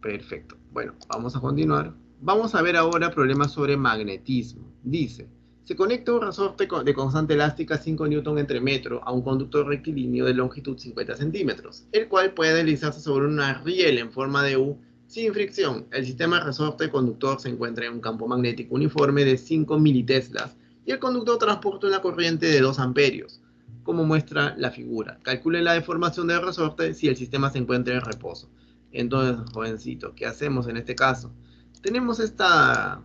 [SPEAKER 1] Perfecto. Bueno, vamos a continuar. Vamos a ver ahora problemas sobre magnetismo. Dice, se conecta un resorte de constante elástica 5 newton entre metro a un conductor rectilíneo de longitud 50 centímetros, el cual puede deslizarse sobre una riel en forma de U sin fricción. El sistema resorte conductor se encuentra en un campo magnético uniforme de 5 militeslas y el conductor transporta una corriente de 2 amperios, como muestra la figura. Calcule la deformación del resorte si el sistema se encuentra en reposo. Entonces, jovencito, ¿qué hacemos en este caso? Tenemos esta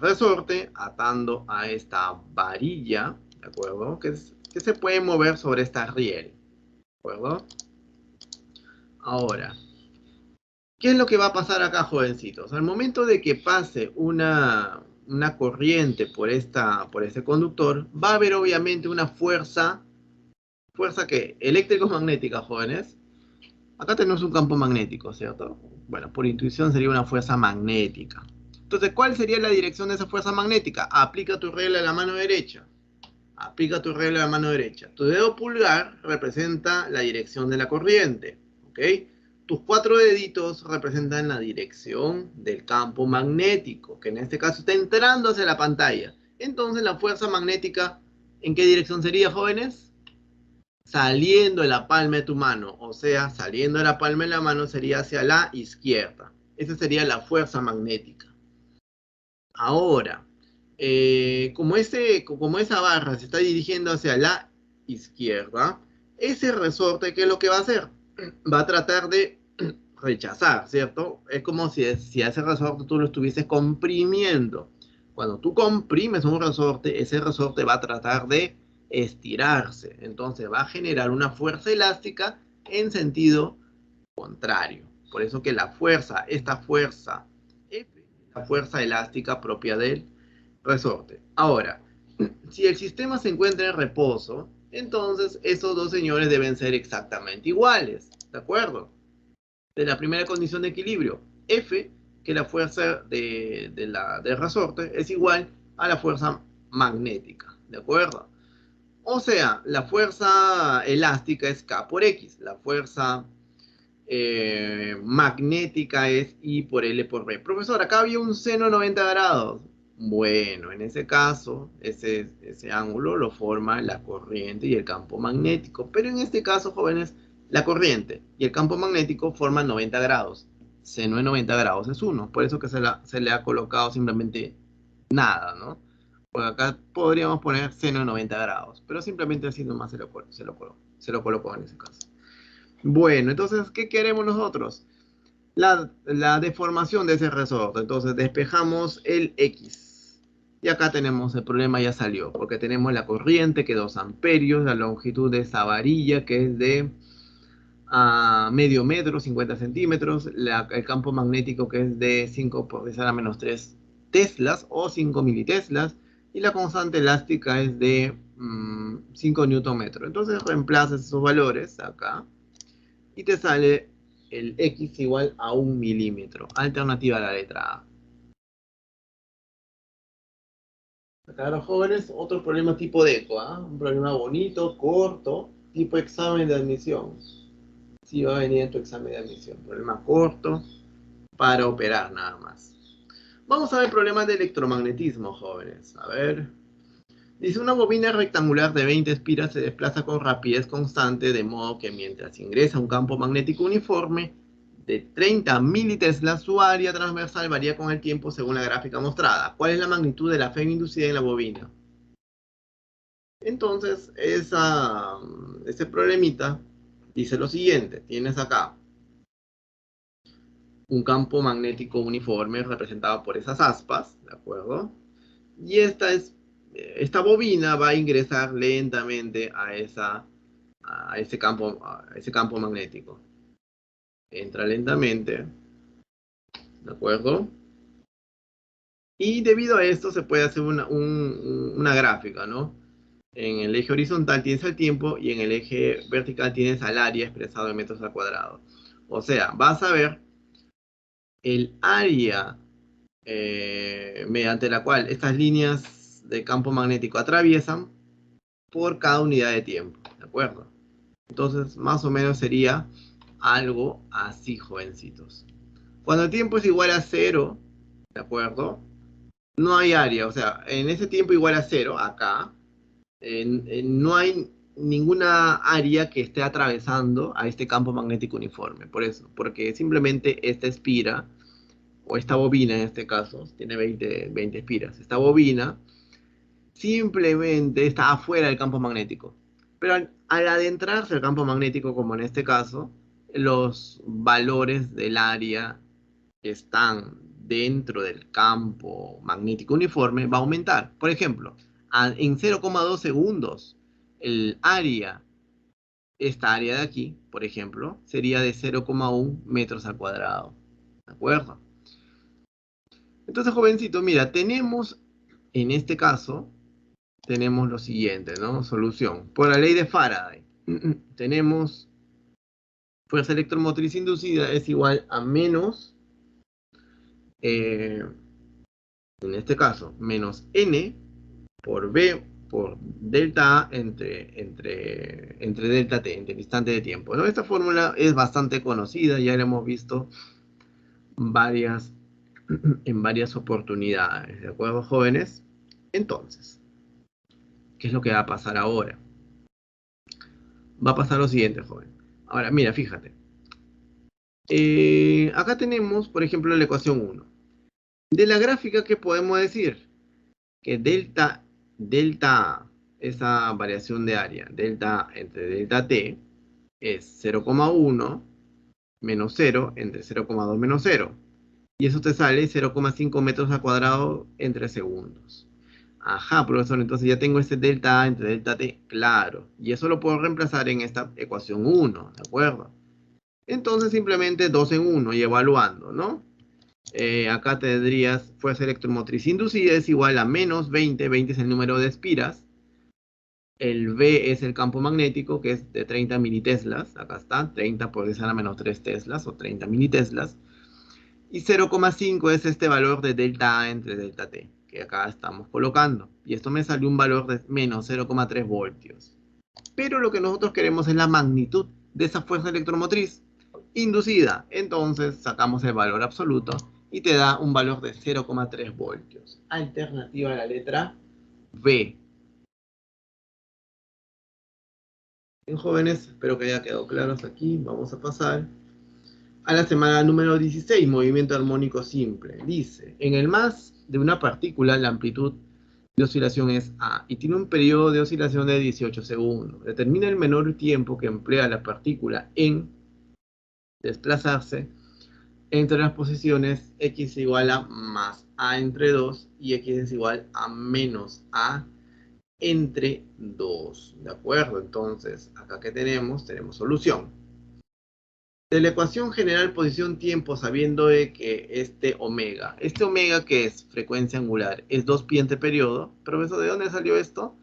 [SPEAKER 1] resorte atando a esta varilla, ¿de acuerdo? Que se puede mover sobre esta riel, ¿de acuerdo? Ahora, ¿qué es lo que va a pasar acá, jovencitos? Al momento de que pase una corriente por este conductor, va a haber obviamente una fuerza que eléctrico-magnética, jóvenes. Acá tenemos un campo magnético, ¿cierto? Bueno, por intuición sería una fuerza magnética. Entonces, ¿cuál sería la dirección de esa fuerza magnética? Aplica tu regla de la mano derecha. Aplica tu regla de la mano derecha. Tu dedo pulgar representa la dirección de la corriente, ¿ok? Tus 4 deditos representan la dirección del campo magnético, que en este caso está entrando hacia la pantalla. Entonces, la fuerza magnética, ¿en qué dirección sería, jóvenes? saliendo de la palma de tu mano, o sea, saliendo de la palma de la mano sería hacia la izquierda. Esa sería la fuerza magnética. Ahora, como esa barra se está dirigiendo hacia la izquierda, ese resorte, ¿qué es lo que va a hacer? Va a tratar de rechazar, ¿cierto? Es como si a ese resorte tú lo estuvieses comprimiendo. Cuando tú comprimes un resorte, ese resorte va a tratar de estirarse. Entonces va a generar una fuerza elástica en sentido contrario. Por eso que la fuerza, esta fuerza F, la fuerza elástica propia del resorte. Ahora, si el sistema se encuentra en reposo, entonces esos dos señores deben ser exactamente iguales, ¿de acuerdo? De la primera condición de equilibrio, F, que la fuerza del resorte, es igual a la fuerza magnética, ¿de acuerdo? O sea, la fuerza elástica es K por X, la fuerza magnética es I por L por B. Profesor, acá había un seno de 90 grados. Bueno, en ese caso, ese ángulo lo forma la corriente y el campo magnético. Pero en este caso, jóvenes, la corriente y el campo magnético forman 90 grados. Seno de 90 grados es 1. Por eso que se le ha colocado simplemente nada, ¿no? Pues acá podríamos poner seno de 90 grados. Pero simplemente así nomás se lo colocó en ese caso. Bueno, entonces, ¿qué queremos nosotros? La deformación de ese resorte. Entonces, despejamos el X. Y acá tenemos el problema, ya salió, porque tenemos la corriente, que es 2 amperios, la longitud de esa varilla, que es de medio metro, 50 centímetros, el campo magnético, que es de 5 por 10 a la menos 3 teslas, o 5 militeslas, y la constante elástica es de 5 newton metro. Entonces, reemplazas esos valores acá, y te sale el X igual a 1 milímetro. Alternativa a la letra A. Acá los jóvenes, otro problema tipo de ECO, ¿ah? Un problema bonito, corto, tipo examen de admisión. Sí va a venir en tu examen de admisión. Problema corto para operar nada más. Vamos a ver problemas de electromagnetismo, jóvenes. A ver. Dice, una bobina rectangular de 20 espiras se desplaza con rapidez constante, de modo que mientras ingresa un campo magnético uniforme de 30 militeslas, su área transversal varía con el tiempo según la gráfica mostrada. ¿Cuál es la magnitud de la fe inducida en la bobina? Entonces, ese problemita dice lo siguiente. Tienes acá un campo magnético uniforme representado por esas aspas, ¿de acuerdo? Y esta bobina va a ingresar lentamente a ese campo magnético. Entra lentamente, ¿de acuerdo? Y debido a esto se puede hacer una gráfica, ¿no? En el eje horizontal tienes el tiempo y en el eje vertical tienes al área expresado en metros al cuadrado. O sea, vas a ver el área mediante la cual estas líneas de campo magnético atraviesan por cada unidad de tiempo, ¿de acuerdo? Entonces, más o menos sería algo así, jovencitos. Cuando el tiempo es igual a 0, ¿de acuerdo? No hay área, o sea, en ese tiempo igual a 0, acá, no hay ninguna área que esté atravesando a este campo magnético uniforme. Por eso, porque simplemente esta espira, o esta bobina en este caso, tiene 20 espiras. Esta bobina simplemente está afuera del campo magnético. Pero al adentrarse al campo magnético, como en este caso, los valores del área que están dentro del campo magnético uniforme va a aumentar. Por ejemplo, en 0,2 segundos, el área, esta área de aquí, por ejemplo, sería de 0,1 metros al cuadrado. ¿De acuerdo? Entonces, jovencito, mira, tenemos en este caso tenemos lo siguiente, ¿no? Solución. Por la ley de Faraday, tenemos fuerza electromotriz inducida es igual a menos, en este caso, menos N por B por delta A entre delta T, entre el instante de tiempo, ¿no? Esta fórmula es bastante conocida, ya la hemos visto varias, en varias oportunidades, ¿de acuerdo, jóvenes? Entonces, ¿qué es lo que va a pasar ahora? va a pasar lo siguiente, joven. Ahora, mira, fíjate. Acá tenemos, por ejemplo, la ecuación 1. De la gráfica, ¿qué podemos decir? Que delta A, esa variación de área, delta A entre delta T, es 0,1 menos 0 entre 0,2 menos 0. Y eso te sale 0,5 metros al cuadrado entre segundos. Ajá, profesor, entonces ya tengo este delta A entre delta T, claro. Y eso lo puedo reemplazar en esta ecuación 1, ¿de acuerdo? Entonces simplemente 2 en 1 y evaluando, ¿no? Acá tendrías fuerza electromotriz inducida es igual a menos 20, 20 es el número de espiras, el V es el campo magnético, que es de 30 militeslas, acá está, 30 por 10 a la menos 3 teslas, o 30 militeslas, y 0,5 es este valor de delta A entre delta T, que acá estamos colocando, y esto me salió un valor de menos 0,3 voltios. Pero lo que nosotros queremos es la magnitud de esa fuerza electromotriz inducida. Entonces sacamos el valor absoluto y te da un valor de 0,3 voltios. Alternativa a la letra B. Bien, jóvenes, espero que haya quedado claro hasta aquí. Vamos a pasar a la semana número 16, movimiento armónico simple. Dice, en el más de una partícula, la amplitud de oscilación es A y tiene un periodo de oscilación de 18 segundos. Determina el menor tiempo que emplea la partícula en desplazarse entre las posiciones x igual a más a entre 2 y x es igual a menos a entre 2. ¿De acuerdo? Entonces, acá que tenemos, tenemos solución. De la ecuación general posición-tiempo, sabiendo de que este omega que es frecuencia angular, es 2π entre periodo. Profesor, ¿de dónde salió esto?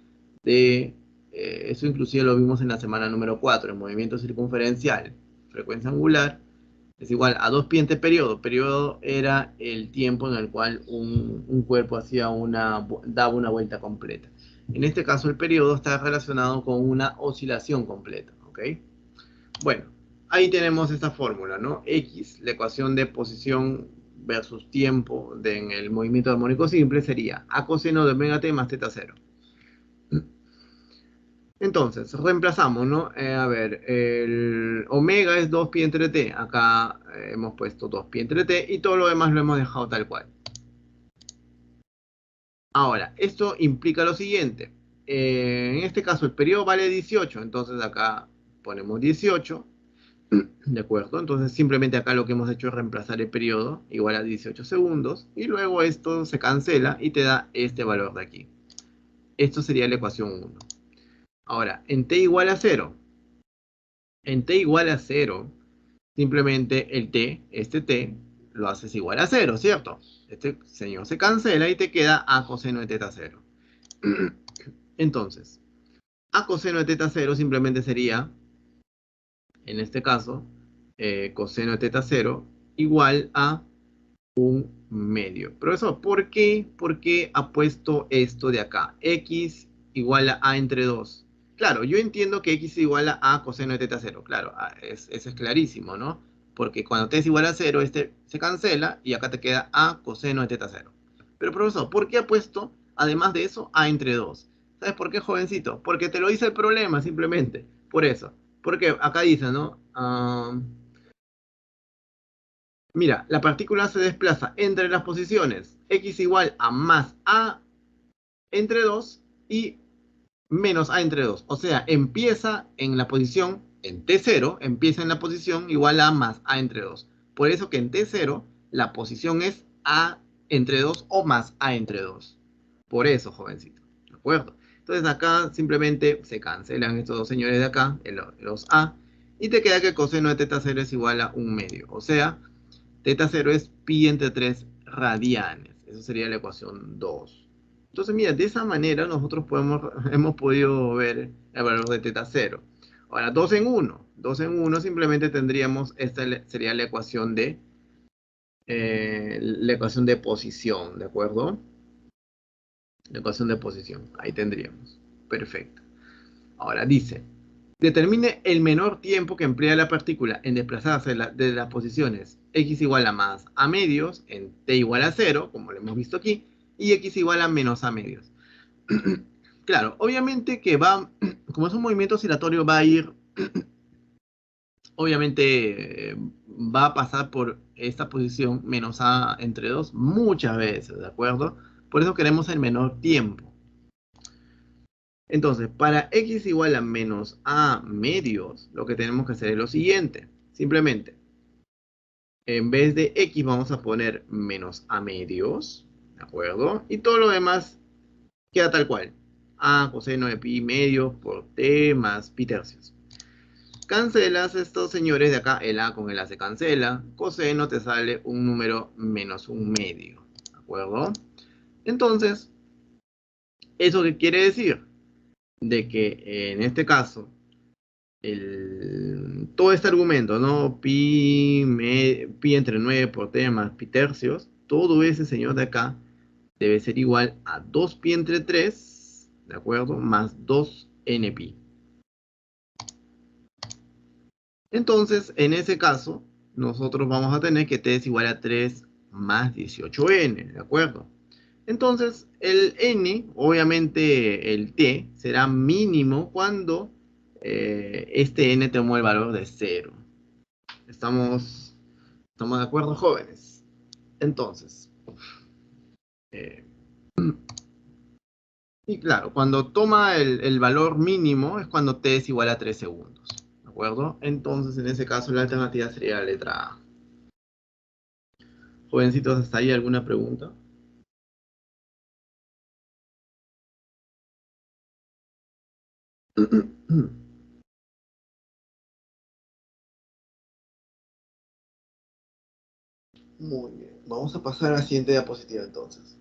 [SPEAKER 1] Eso inclusive lo vimos en la semana número 4, el movimiento circunferencial. Frecuencia angular es igual a 2π entre periodo. Periodo era el tiempo en el cual un cuerpo daba una vuelta completa. En este caso, el periodo está relacionado con una oscilación completa, ¿ok? Bueno, ahí tenemos esta fórmula, ¿no? X, la ecuación de posición versus tiempo en el movimiento armónico simple sería A coseno de omega t más teta 0. Entonces, reemplazamos, ¿no? A ver, el omega es 2π entre t. Acá hemos puesto 2π entre t y todo lo demás lo hemos dejado tal cual. Ahora, esto implica lo siguiente. En este caso, el periodo vale 18, entonces acá ponemos 18. ¿De acuerdo? Entonces simplemente acá lo que hemos hecho es reemplazar el periodo igual a 18 segundos y luego esto se cancela y te da este valor de aquí. Esto sería la ecuación 1. Ahora, en t igual a 0, simplemente el t, este t, lo haces igual a 0, ¿cierto? Este señor se cancela y te queda a coseno de teta 0. Entonces, a coseno de teta 0 simplemente sería, en este caso, coseno de teta 0 igual a un medio. Profesor, ¿por qué? ¿Por qué ha puesto esto de acá? X igual a entre 2. Claro, yo entiendo que X igual a coseno de teta 0. Claro, eso es clarísimo, ¿no? Porque cuando t es igual a 0, este se cancela y acá te queda a coseno de teta 0. Pero profesor, ¿por qué ha puesto, además de eso, a entre 2? ¿Sabes por qué, jovencito? Porque te lo dice el problema, simplemente. Por eso. Porque acá dice, ¿no? Mira, la partícula se desplaza entre las posiciones x igual a más a entre 2 y menos a entre 2. O sea, empieza en la posición, en T0, empieza en la posición igual a más a entre 2. Por eso que en T0 la posición es a entre 2 o más a entre 2. Por eso, jovencito. ¿De acuerdo? Entonces acá simplemente se cancelan estos dos señores de acá, los a, y te queda que coseno de teta 0 es igual a un medio. O sea, teta 0 es pi entre 3 radianes. Eso sería la ecuación 2. Entonces, mira, de esa manera nosotros hemos podido ver el valor de teta 0. Ahora, 2 en 1. 2 en 1 simplemente tendríamos, esta sería la ecuación de posición, ¿de acuerdo? La ecuación de posición. Ahí tendríamos. Perfecto. Ahora dice, determine el menor tiempo que emplea la partícula en desplazarse de las posiciones x igual a más a medios en t igual a 0, como lo hemos visto aquí, y x igual a menos a medios. Claro, obviamente que como es un movimiento oscilatorio, va a ir obviamente va a pasar por esta posición menos a entre 2 muchas veces, ¿de acuerdo? Por eso queremos el menor tiempo. Entonces, para x igual a menos a medios, lo que tenemos que hacer es lo siguiente. Simplemente, en vez de x vamos a poner menos a medios, ¿de acuerdo? Y todo lo demás queda tal cual. A coseno de pi medios por t más pi tercios. Cancelas estos señores de acá, el a con el a se cancela. Coseno te sale un número menos un medio, ¿de acuerdo? Entonces, ¿eso qué quiere decir? De que en este caso, todo este argumento, ¿no? Pi entre 9 por t más pi tercios, todo ese señor de acá debe ser igual a 2 pi entre 3, ¿de acuerdo? Más 2 n pi. Entonces, en ese caso, nosotros vamos a tener que t es igual a 3 más 18n, ¿de acuerdo? Entonces, el n, obviamente el t, será mínimo cuando este n tomó el valor de 0. ¿Estamos de acuerdo, jóvenes? Entonces, eh, y claro, cuando toma el valor mínimo es cuando t es igual a 3 segundos. ¿De acuerdo? Entonces, en ese caso, la alternativa sería la letra A. Jovencitos, ¿hasta ahí alguna pregunta? Muy bien. Vamos a pasar a la siguiente diapositiva entonces.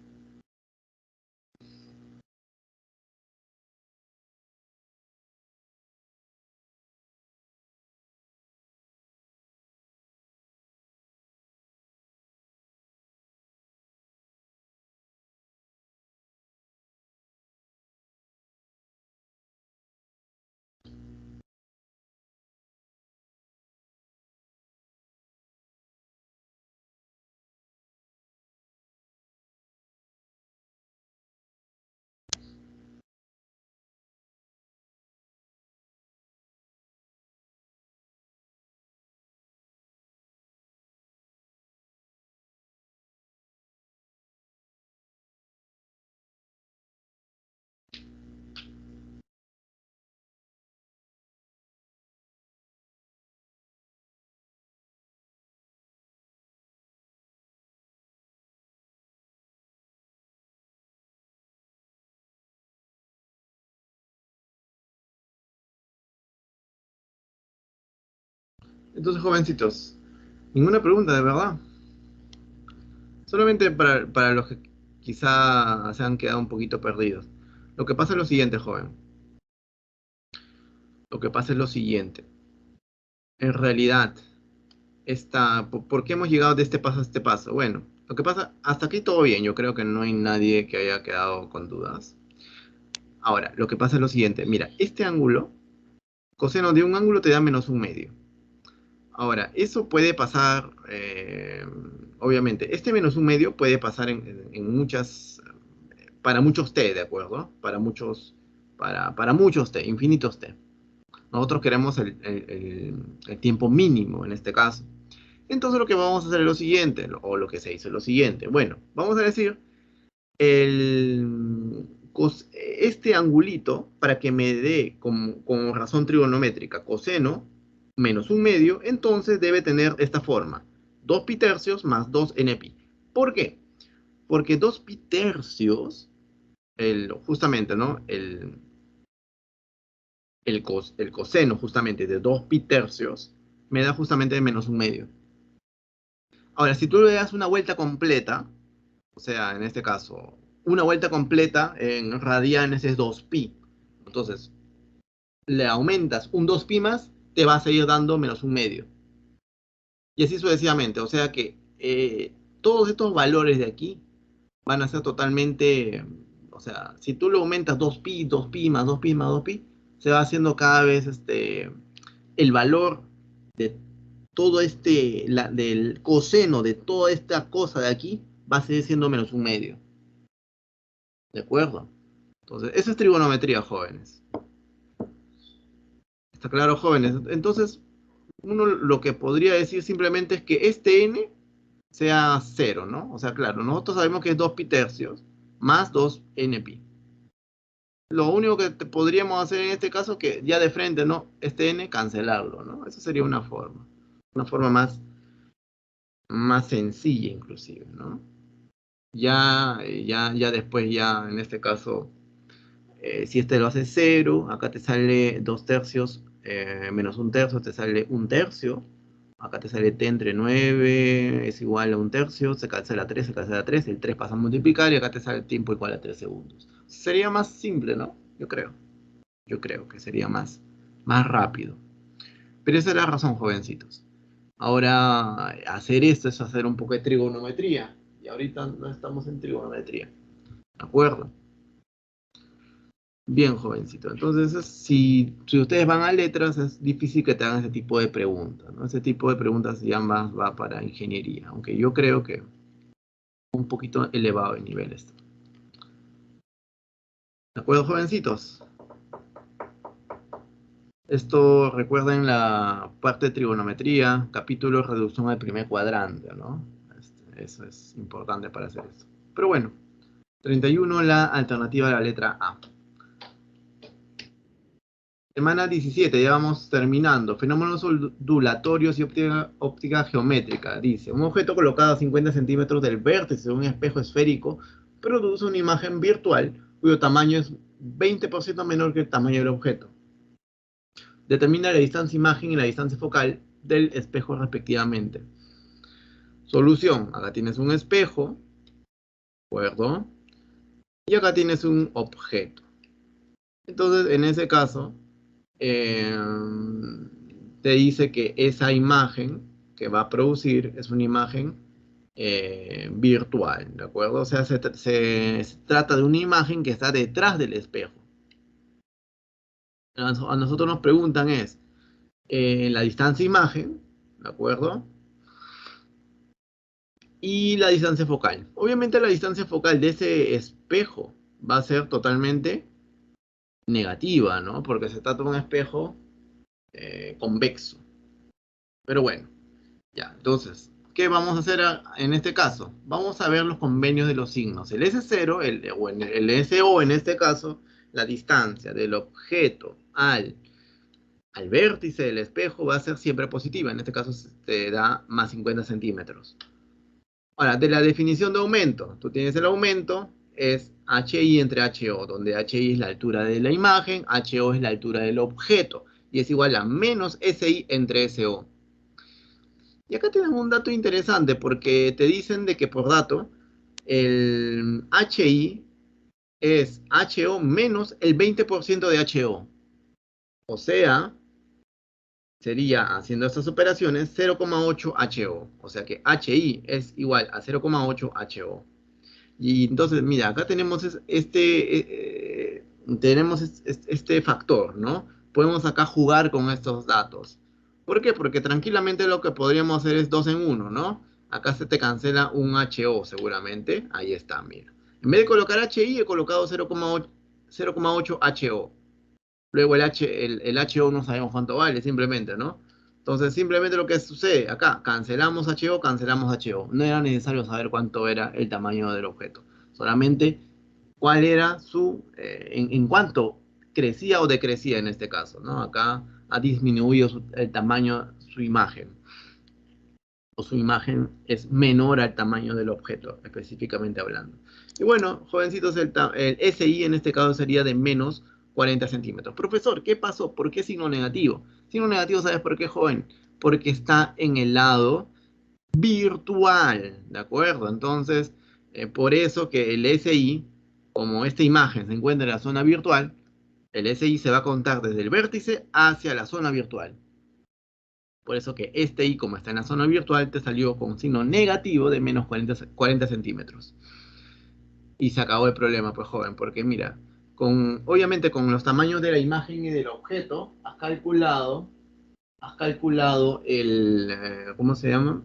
[SPEAKER 1] Entonces, jovencitos, ninguna pregunta, de verdad. Solamente para los que quizá se han quedado un poquito perdidos. Lo que pasa es lo siguiente, joven. Lo que pasa es lo siguiente. En realidad, ¿por qué hemos llegado de este paso a este paso? Bueno, lo que pasa, hasta aquí todo bien. Yo creo que no hay nadie que haya quedado con dudas. Ahora, lo que pasa es lo siguiente. Mira, este ángulo, coseno de un ángulo te da menos un medio. Ahora, eso puede pasar, obviamente, este menos un medio puede pasar en muchas, para muchos t, ¿de acuerdo? Para muchos t, infinitos t. Nosotros queremos el tiempo mínimo en este caso. Entonces lo que vamos a hacer es lo siguiente, o lo que se hizo es lo siguiente. Bueno, vamos a decir, este angulito, para que me dé como razón trigonométrica coseno menos un medio, entonces debe tener esta forma. 2 pi tercios más 2 n pi. ¿Por qué? Porque 2 pi tercios, justamente, ¿no? El coseno justamente de 2 pi tercios me da justamente menos un medio. Ahora, si tú le das una vuelta completa, o sea, en este caso, una vuelta completa en radianes es 2pi. Entonces, le aumentas un 2pi más, te va a seguir dando menos un medio. Y así sucesivamente. O sea que todos estos valores de aquí van a ser totalmente, o sea, si tú le aumentas 2pi, 2pi más 2pi más 2pi, se va haciendo cada vez el valor de todo del coseno de toda esta cosa de aquí va a seguir siendo menos un medio. ¿De acuerdo? Entonces, eso es trigonometría, jóvenes. ¿Está claro, jóvenes? Entonces, uno lo que podría decir simplemente es que este n sea 0, ¿no? O sea, claro, nosotros sabemos que es 2 pi tercios más 2 n pi. Lo único que podríamos hacer en este caso es que ya de frente, ¿no? Este n, cancelarlo, ¿no? Esa sería una forma más sencilla inclusive, ¿no? Ya después, ya en este caso, si este lo hace 0, acá te sale 2 tercios menos 1 tercio, te sale 1 tercio. Acá te sale t entre 9 es igual a 1 tercio, se cancela 3, se cancela 3, el 3 pasa a multiplicar y acá te sale el tiempo igual a 3 segundos. Sería más simple, ¿no? Yo creo. Yo creo que sería más rápido. Pero esa es la razón, jovencitos. Ahora, hacer esto es hacer un poco de trigonometría. Y ahorita no estamos en trigonometría. ¿De acuerdo? Bien, jovencito. Entonces, si ustedes van a letras, es difícil que te hagan ese tipo de preguntas, ¿no? Ese tipo de preguntas ya más va para ingeniería. Aunque yo creo que un poquito elevado el nivel esto. ¿De acuerdo, jovencitos? Esto recuerden la parte de trigonometría, capítulo reducción al primer cuadrante, ¿no? Eso es importante para hacer esto. Pero bueno, 31, la alternativa de la letra A. Semana 17, ya vamos terminando. Fenómenos ondulatorios y óptica geométrica. Dice, un objeto colocado a 50 centímetros del vértice de un espejo esférico produce una imagen virtual cuyo tamaño es 20% menor que el tamaño del objeto. Determina la distancia imagen y la distancia focal del espejo respectivamente. Solución, acá tienes un espejo, ¿de acuerdo? Y acá tienes un objeto. Entonces, en ese caso, te dice que esa imagen que va a producir es una imagen virtual, ¿de acuerdo? O sea, se trata de una imagen que está detrás del espejo. A nosotros nos preguntan es la distancia imagen, ¿de acuerdo? Y la distancia focal. Obviamente la distancia focal de ese espejo va a ser totalmente negativa, ¿no? Porque se trata de un espejo convexo. Pero bueno, ya, entonces, ¿qué vamos a hacer en este caso? Vamos a ver los convenios de los signos. El S0, el SO en este caso, la distancia del objeto al vértice del espejo va a ser siempre positiva. En este caso te da más 50 centímetros. Ahora, de la definición de aumento, tú tienes el aumento, es HI entre HO, donde HI es la altura de la imagen, HO es la altura del objeto, y es igual a menos SI entre SO. Y acá tienen un dato interesante, porque te dicen de que por dato, el HI es HO menos el 20% de HO. O sea, sería, haciendo estas operaciones, 0,8 HO. O sea que HI es igual a 0,8 HO. Y entonces, mira, acá tenemos este factor, ¿no? Podemos acá jugar con estos datos. ¿Por qué? Porque tranquilamente lo que podríamos hacer es 2 en 1, ¿no? Acá se te cancela un HO seguramente. Ahí está, mira. En vez de colocar HI, he colocado 0,8 HO. Luego el HO no sabemos cuánto vale, simplemente, ¿no? Entonces, simplemente lo que sucede acá, cancelamos HO, cancelamos HO. No era necesario saber cuánto era el tamaño del objeto. Solamente cuál era en cuánto crecía o decrecía en este caso, ¿no? Acá ha disminuido el tamaño, su imagen. O su imagen es menor al tamaño del objeto, específicamente hablando. Y bueno, jovencitos, el SI en este caso sería de menos 40 centímetros. Profesor, ¿qué pasó? ¿Por qué signo negativo? Signo negativo, ¿sabes por qué, joven? Porque está en el lado virtual, ¿de acuerdo? Entonces, por eso que el SI, como esta imagen se encuentra en la zona virtual, el SI se va a contar desde el vértice hacia la zona virtual. Por eso que este I, como está en la zona virtual, te salió con un signo negativo de menos 40 centímetros. Y se acabó el problema, pues, joven, porque mira, obviamente con los tamaños de la imagen y del objeto, has calculado ¿cómo se llama?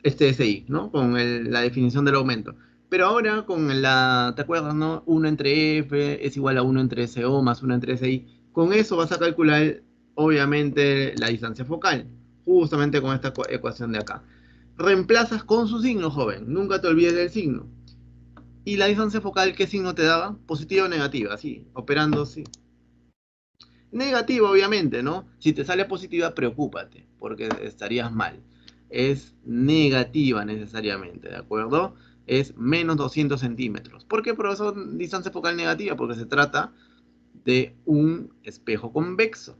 [SPEAKER 1] Este SI, ¿no? Con la definición del aumento. Pero ahora con ¿te acuerdas, no? 1 entre F es igual a 1 entre SO más 1 entre SI. Con eso vas a calcular obviamente la distancia focal, justamente con esta ecuación de acá. Reemplazas con su signo, joven, nunca te olvides del signo. ¿Y la distancia focal qué signo te daba? ¿Positiva o negativa? Sí, operando, sí. Negativa, obviamente, ¿no? Si te sale positiva, preocúpate, porque estarías mal. Es negativa necesariamente, ¿de acuerdo? Es menos 200 centímetros. ¿Por qué, profesor, distancia focal negativa? Porque se trata de un espejo convexo.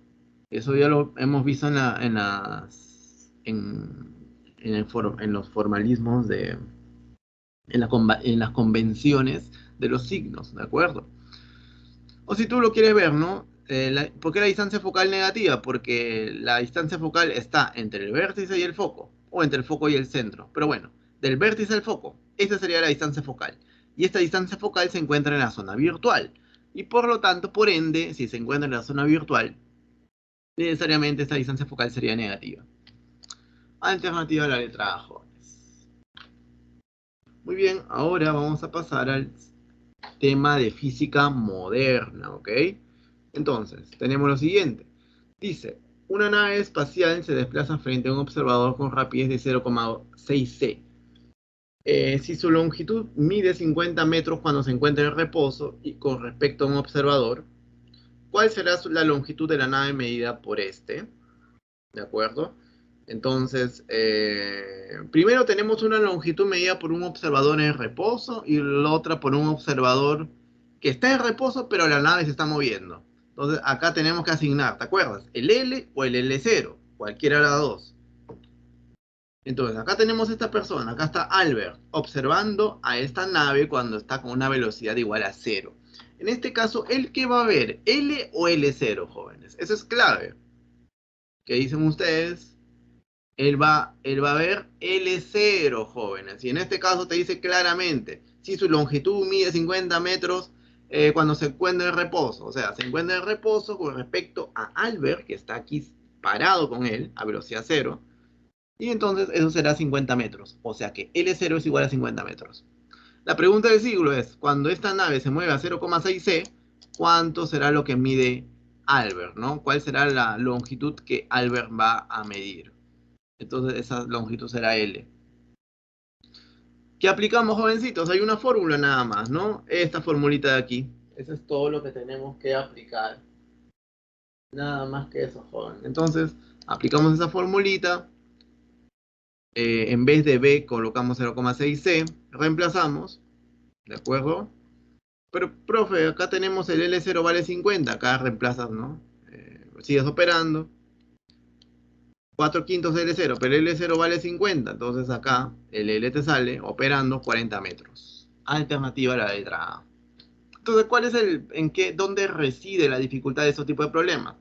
[SPEAKER 1] Eso ya lo hemos visto en los formalismos en las convenciones de los signos, ¿de acuerdo? O si tú lo quieres ver, ¿no? ¿Por qué la distancia focal negativa? Porque la distancia focal está entre el vértice y el foco, o entre el foco y el centro. Pero bueno, del vértice al foco, esa sería la distancia focal. Y esta distancia focal se encuentra en la zona virtual. Y por lo tanto, por ende, si se encuentra en la zona virtual, necesariamente esta distancia focal sería negativa. Alternativa a la letra A, jóvenes. Muy bien, ahora vamos a pasar al tema de física moderna, ¿ok? Entonces, tenemos lo siguiente. Dice, una nave espacial se desplaza frente a un observador con rapidez de 0,6 c. Si su longitud mide 50 metros cuando se encuentra en reposo y con respecto a un observador, ¿cuál será la longitud de la nave medida por este? ¿De acuerdo? Entonces, primero tenemos una longitud medida por un observador en reposo y la otra por un observador que está en reposo, pero la nave se está moviendo. Entonces, acá tenemos que asignar, ¿te acuerdas? El L o el L0, cualquiera de las dos. Entonces, acá tenemos esta persona, acá está Albert, observando a esta nave cuando está con una velocidad igual a 0. En este caso, ¿él qué va a ver? ¿L o L0, jóvenes? Eso es clave. ¿Qué dicen ustedes? Él va a ver L0, jóvenes. Y en este caso te dice claramente, si su longitud mide 50 metros cuando se encuentra en reposo. O sea, se encuentra en reposo con respecto a Albert, que está aquí parado con él a velocidad 0. Y entonces eso será 50 metros. O sea que L0 es igual a 50 metros. La pregunta del siglo es, cuando esta nave se mueve a 0,6 c, ¿cuánto será lo que mide Albert, ¿no? ¿Cuál será la longitud que Albert va a medir? Entonces esa longitud será L. ¿Qué aplicamos, jovencitos? Hay una fórmula nada más, ¿no? Esta formulita de aquí. Eso es todo lo que tenemos que aplicar. Nada más que eso, joven. Entonces, aplicamos esa formulita. En vez de B colocamos 0,6C. Reemplazamos. ¿De acuerdo? Pero, profe, acá tenemos el L0 vale 50. Acá reemplazas, ¿no? Sigues operando. 4 quintos de L0, pero L0 vale 50, entonces acá el L te sale operando 40 metros. Alternativa a la letra A. Entonces, ¿cuál es dónde reside la dificultad de estos tipos de problemas?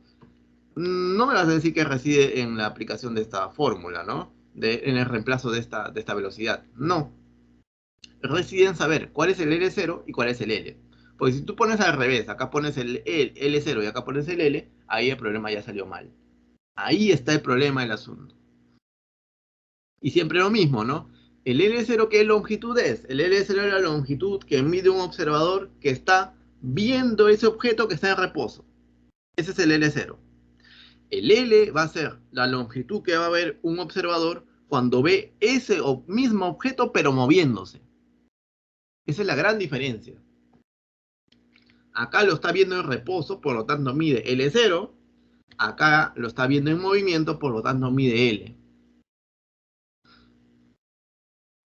[SPEAKER 1] No me vas a decir que reside en la aplicación de esta fórmula, ¿no? En el reemplazo de esta velocidad. No. Reside en saber cuál es el L0 y cuál es el L. Porque si tú pones al revés, acá pones el L0 y acá pones el L, ahí el problema ya salió mal. Ahí está el problema del asunto. Y siempre lo mismo, ¿no? El L0, ¿qué longitud es? El L0 es la longitud que mide un observador que está viendo ese objeto que está en reposo. Ese es el L0. El L va a ser la longitud que va a ver un observador cuando ve ese mismo objeto pero moviéndose. Esa es la gran diferencia. Acá lo está viendo en reposo, por lo tanto mide L0. Acá lo está viendo en movimiento, por lo tanto mide L.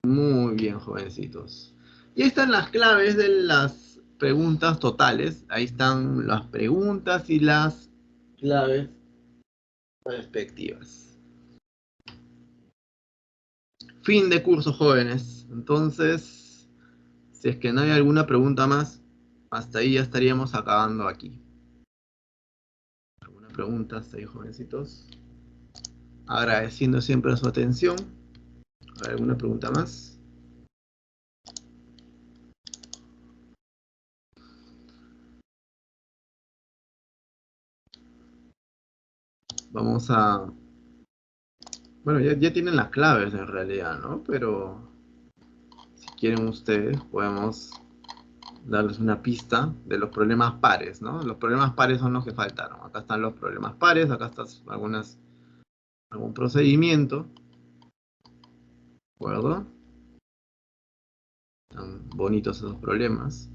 [SPEAKER 1] Muy bien, jovencitos. Y ahí están las claves de las preguntas totales. Ahí están las preguntas y las claves respectivas. Fin de curso, jóvenes. Entonces, si es que no hay alguna pregunta más, hasta ahí ya estaríamos acabando aquí. ¿Alguna pregunta hasta ahí, jovencitos? Agradeciendo siempre su atención. ¿Alguna pregunta más? Vamos a... Bueno, ya tienen las claves en realidad, ¿no? Pero si quieren ustedes, podemos darles una pista de los problemas pares, ¿no? Los problemas pares son los que faltaron. Acá están los problemas pares, acá está algún procedimiento, ¿de acuerdo? Están bonitos esos problemas.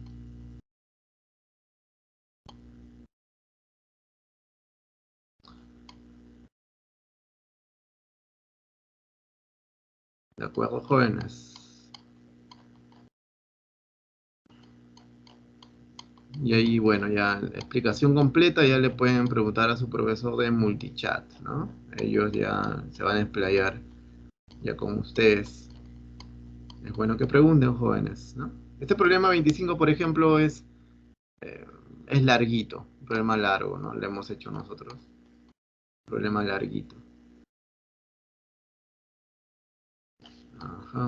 [SPEAKER 1] ¿De acuerdo, jóvenes? Y ahí, bueno, ya la explicación completa ya le pueden preguntar a su profesor de multichat, ¿no? Ellos ya se van a explayar ya con ustedes. Es bueno que pregunten, jóvenes, ¿no? Este problema 25, por ejemplo, eh, es larguito, un problema largo, ¿no? Lo hemos hecho nosotros. Problema larguito. Ajá.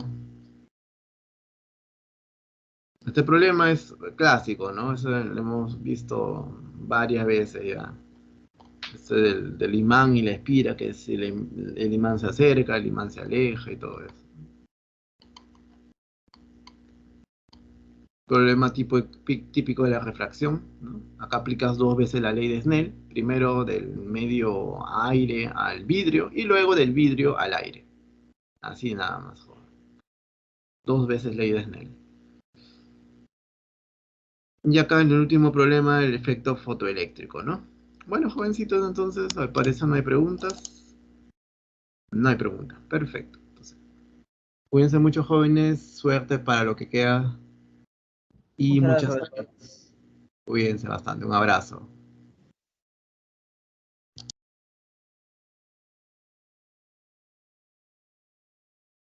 [SPEAKER 1] Este problema es clásico, ¿no? Eso lo hemos visto varias veces ya. Este del imán y la espira, que si el imán se acerca, el imán se aleja y todo eso. Problema típico de la refracción, ¿no? Acá aplicas dos veces la ley de Snell, primero del medio aire al vidrio y luego del vidrio al aire. Así nada más, joven. Dos veces ley de Snell. Y acá en el último problema, el efecto fotoeléctrico, ¿no? Bueno, jovencitos, entonces, al parecer no hay preguntas. No hay preguntas, perfecto. Entonces, cuídense mucho, jóvenes, suerte para lo que queda y
[SPEAKER 3] Muchas
[SPEAKER 1] muchas
[SPEAKER 3] gracias,
[SPEAKER 1] gracias. Cuídense bastante, un abrazo.